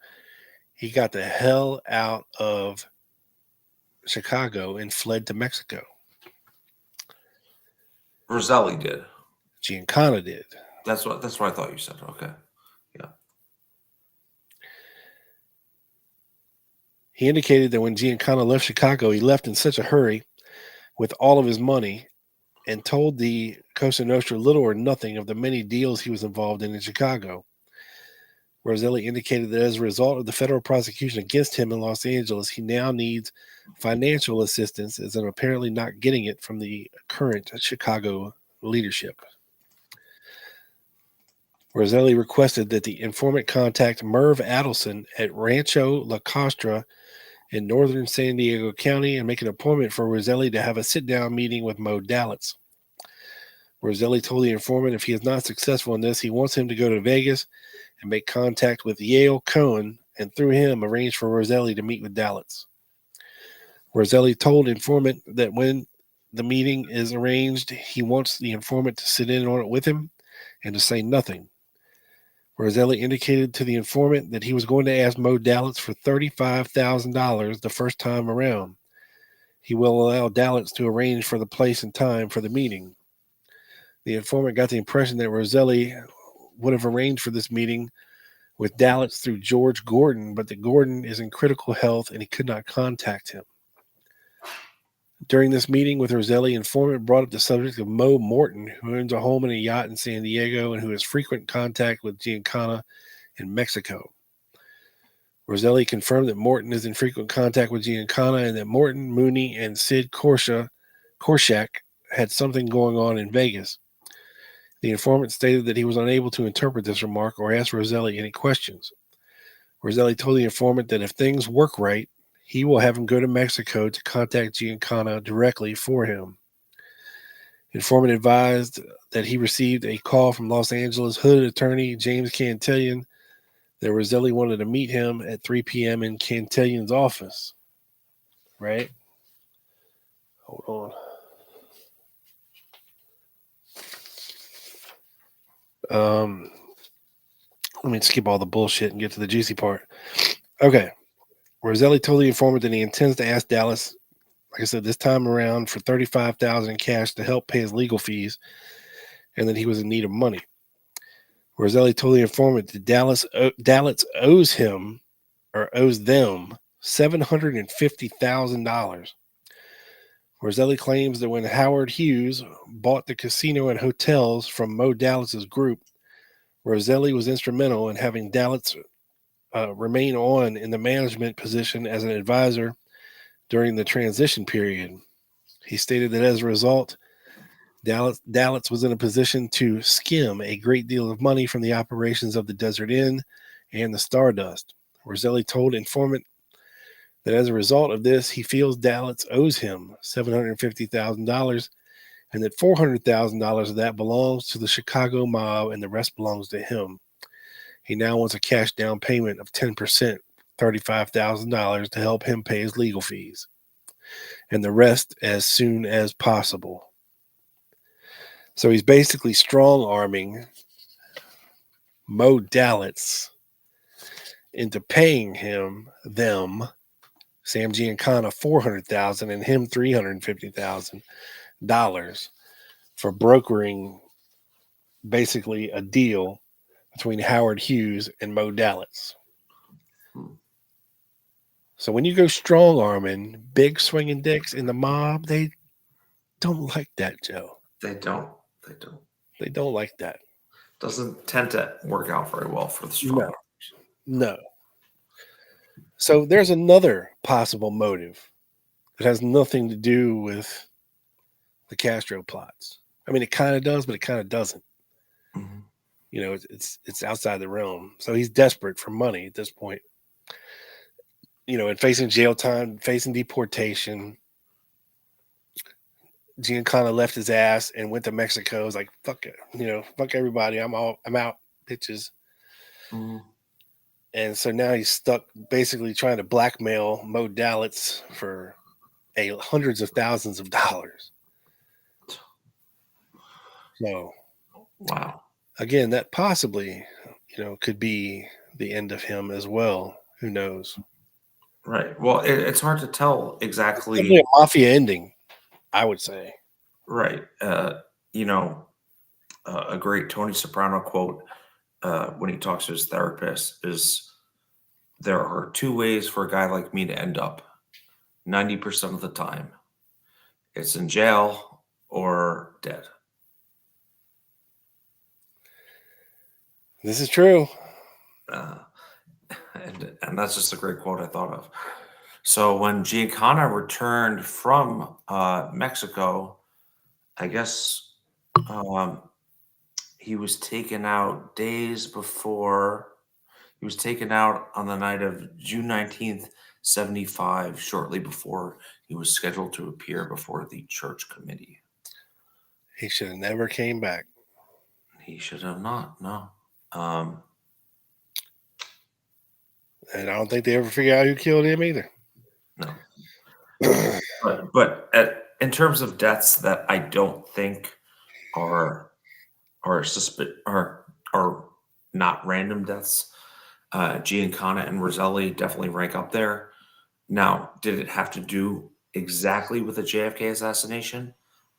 he got the hell out of Chicago and fled to Mexico. Roselli did. Giancana did. That's what I thought you said. Okay. Yeah. He indicated that when Giancana left Chicago, he left in such a hurry with all of his money and told the Cosa Nostra little or nothing of the many deals he was involved in Chicago. Roselli indicated that as a result of the federal prosecution against him in Los Angeles, he now needs financial assistance, as I'm apparently not getting it from the current Chicago leadership. Roselli requested that the informant contact Merv Adelson at Rancho La Costra in northern San Diego County and make an appointment for Roselli to have a sit-down meeting with Mo Dallas. Roselli told the informant if he is not successful in this, he wants him to go to Vegas and make contact with Yale Cohen, and through him arrange for Roselli to meet with Dallas. Roselli told informant that when the meeting is arranged, he wants the informant to sit in on it with him and to say nothing. Roselli indicated to the informant that he was going to ask Mo Dallas for $35,000 the first time around. He will allow Dallas to arrange for the place and time for the meeting. The informant got the impression that Roselli would have arranged for this meeting with Dallas through George Gordon, but that Gordon is in critical health and he could not contact him. During this meeting with Roselli, informant brought up the subject of Mo Morton, who owns a home and a yacht in San Diego and who has frequent contact with Giancana in Mexico. Roselli confirmed that Morton is in frequent contact with Giancana and that Morton, Mooney, and Sid Korshak had something going on in Vegas. The informant stated that he was unable to interpret this remark or ask Roselli any questions. Roselli told the informant that if things work right, he will have him go to Mexico to contact Giancana directly for him. Informant advised that he received a call from Los Angeles hood attorney James Cantellian that Roselli wanted to meet him at 3 p.m. in Cantellian's office. Right? Hold on. Let me skip all the bullshit and get to the juicy part. Okay. Roselli told the informant that he intends to ask Dallas, like I said, this time around for $35,000 in cash to help pay his legal fees, and that he was in need of money. Roselli told the informant that Dallas owes him or owes them $750,000. Roselli claims that when Howard Hughes bought the casino and hotels from Mo Dallas's group, Roselli was instrumental in having Dallas remain on in the management position as an advisor during the transition period. He stated that as a result, Dallas was in a position to skim a great deal of money from the operations of the Desert Inn and the Stardust. Roselli told informant that as a result of this, he feels Dallas owes him $750,000 and that $400,000 of that belongs to the Chicago mob and the rest belongs to him. He now wants a cash down payment of 10%, $35,000 to help him pay his legal fees, and the rest as soon as possible. So he's basically strong-arming Mo Dallas into paying them, Sam Giancana, $400,000 and him $350,000 for brokering basically a deal between Howard Hughes and Mo Dallas. So when you go strong-arming, big swinging dicks in the mob, they don't like that, Joe. They don't. They don't like that. Doesn't tend to work out very well for the strong arms. No. So there's another possible motive that has nothing to do with the Castro plots. I mean, it kind of does, but it kind of doesn't. Mm-hmm. You know, it's outside the realm. So he's desperate for money at this point. You know, and facing jail time, facing deportation. Giancana left his ass and went to Mexico. It's like, fuck it. You know, fuck everybody. I'm out, bitches. Mm-hmm. And so now he's stuck basically trying to blackmail Mo Dallas for hundreds of thousands of dollars. So, wow. Again, that possibly, you know, could be the end of him as well. Who knows? Right. Well, it's hard to tell exactly. Definitely a mafia ending, I would say. Right. A great Tony Soprano quote when he talks to his therapist is, "There are two ways for a guy like me to end up 90% of the time. It's in jail or dead." This is true. And that's just a great quote I thought of. So when Giancana returned from Mexico, I guess he was taken out days before. He was taken out on the night of June 19th, 75, shortly before he was scheduled to appear before the church committee. He should have never came back. He should have not, no. And I don't think they ever figured out who killed him either. No. but in terms of deaths that I don't think are not random deaths, Giancana and Roselli definitely rank up there. Now, did it have to do exactly with the JFK assassination?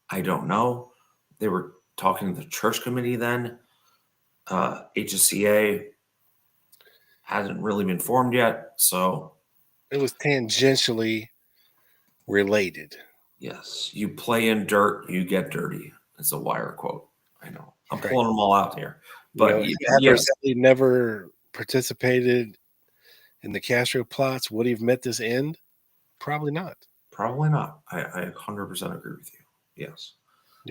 I don't know. They were talking to the church committee then. HSCA hasn't really been formed yet, so it was tangentially related. Yes, you play in dirt, you get dirty. It's a Wire quote. I know. I'm pulling them all out here, but yes. He never participated in the Castro plots. Would he have met this end? Probably not. Probably not. I 100% agree with you. Yes.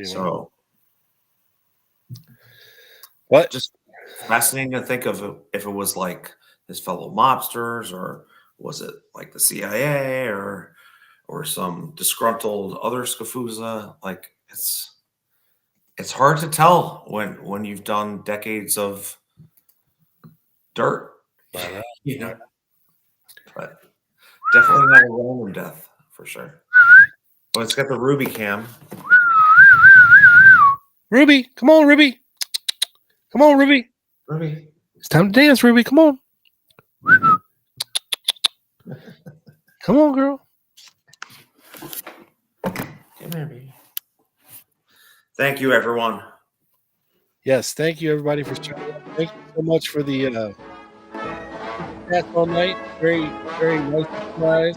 So, what? Just fascinating to think of if it was like his fellow mobsters, or was it like the CIA, or some disgruntled other scafuza? Like it's hard to tell when you've done decades of dirt. Yeah. But definitely not a random death for sure. Well, let's get the Ruby cam. Ruby, come on, Ruby. Come on, Ruby. Ruby. It's time to dance, Ruby. Come on. Come on, girl. Come here, baby. Thank you, everyone. Yes, thank you, everybody, for showing up. Thank you so much for the chat all night. Very, very nice surprise.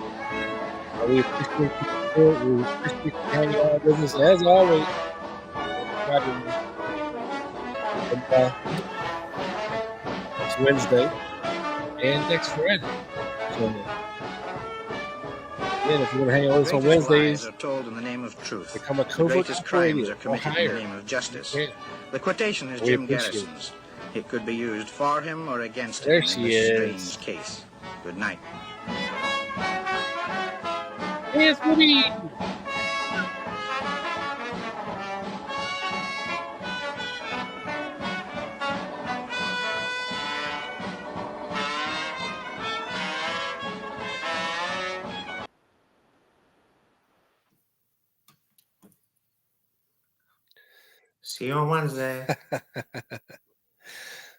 We appreciate your support. We appreciate you hanging out with us, as always. It's Wednesday and next Friday. So, again, if you want to hang out with us on Wednesdays, are told in the name of truth. Become a The covert greatest crimes are committed in higher. the name of justice. Yeah. The quotation is We Jim appreciate Garrison's. It could be used for him or against There him in she this is. strange case. Good night. Yes, Ruby. See you on Wednesday.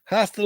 Hasta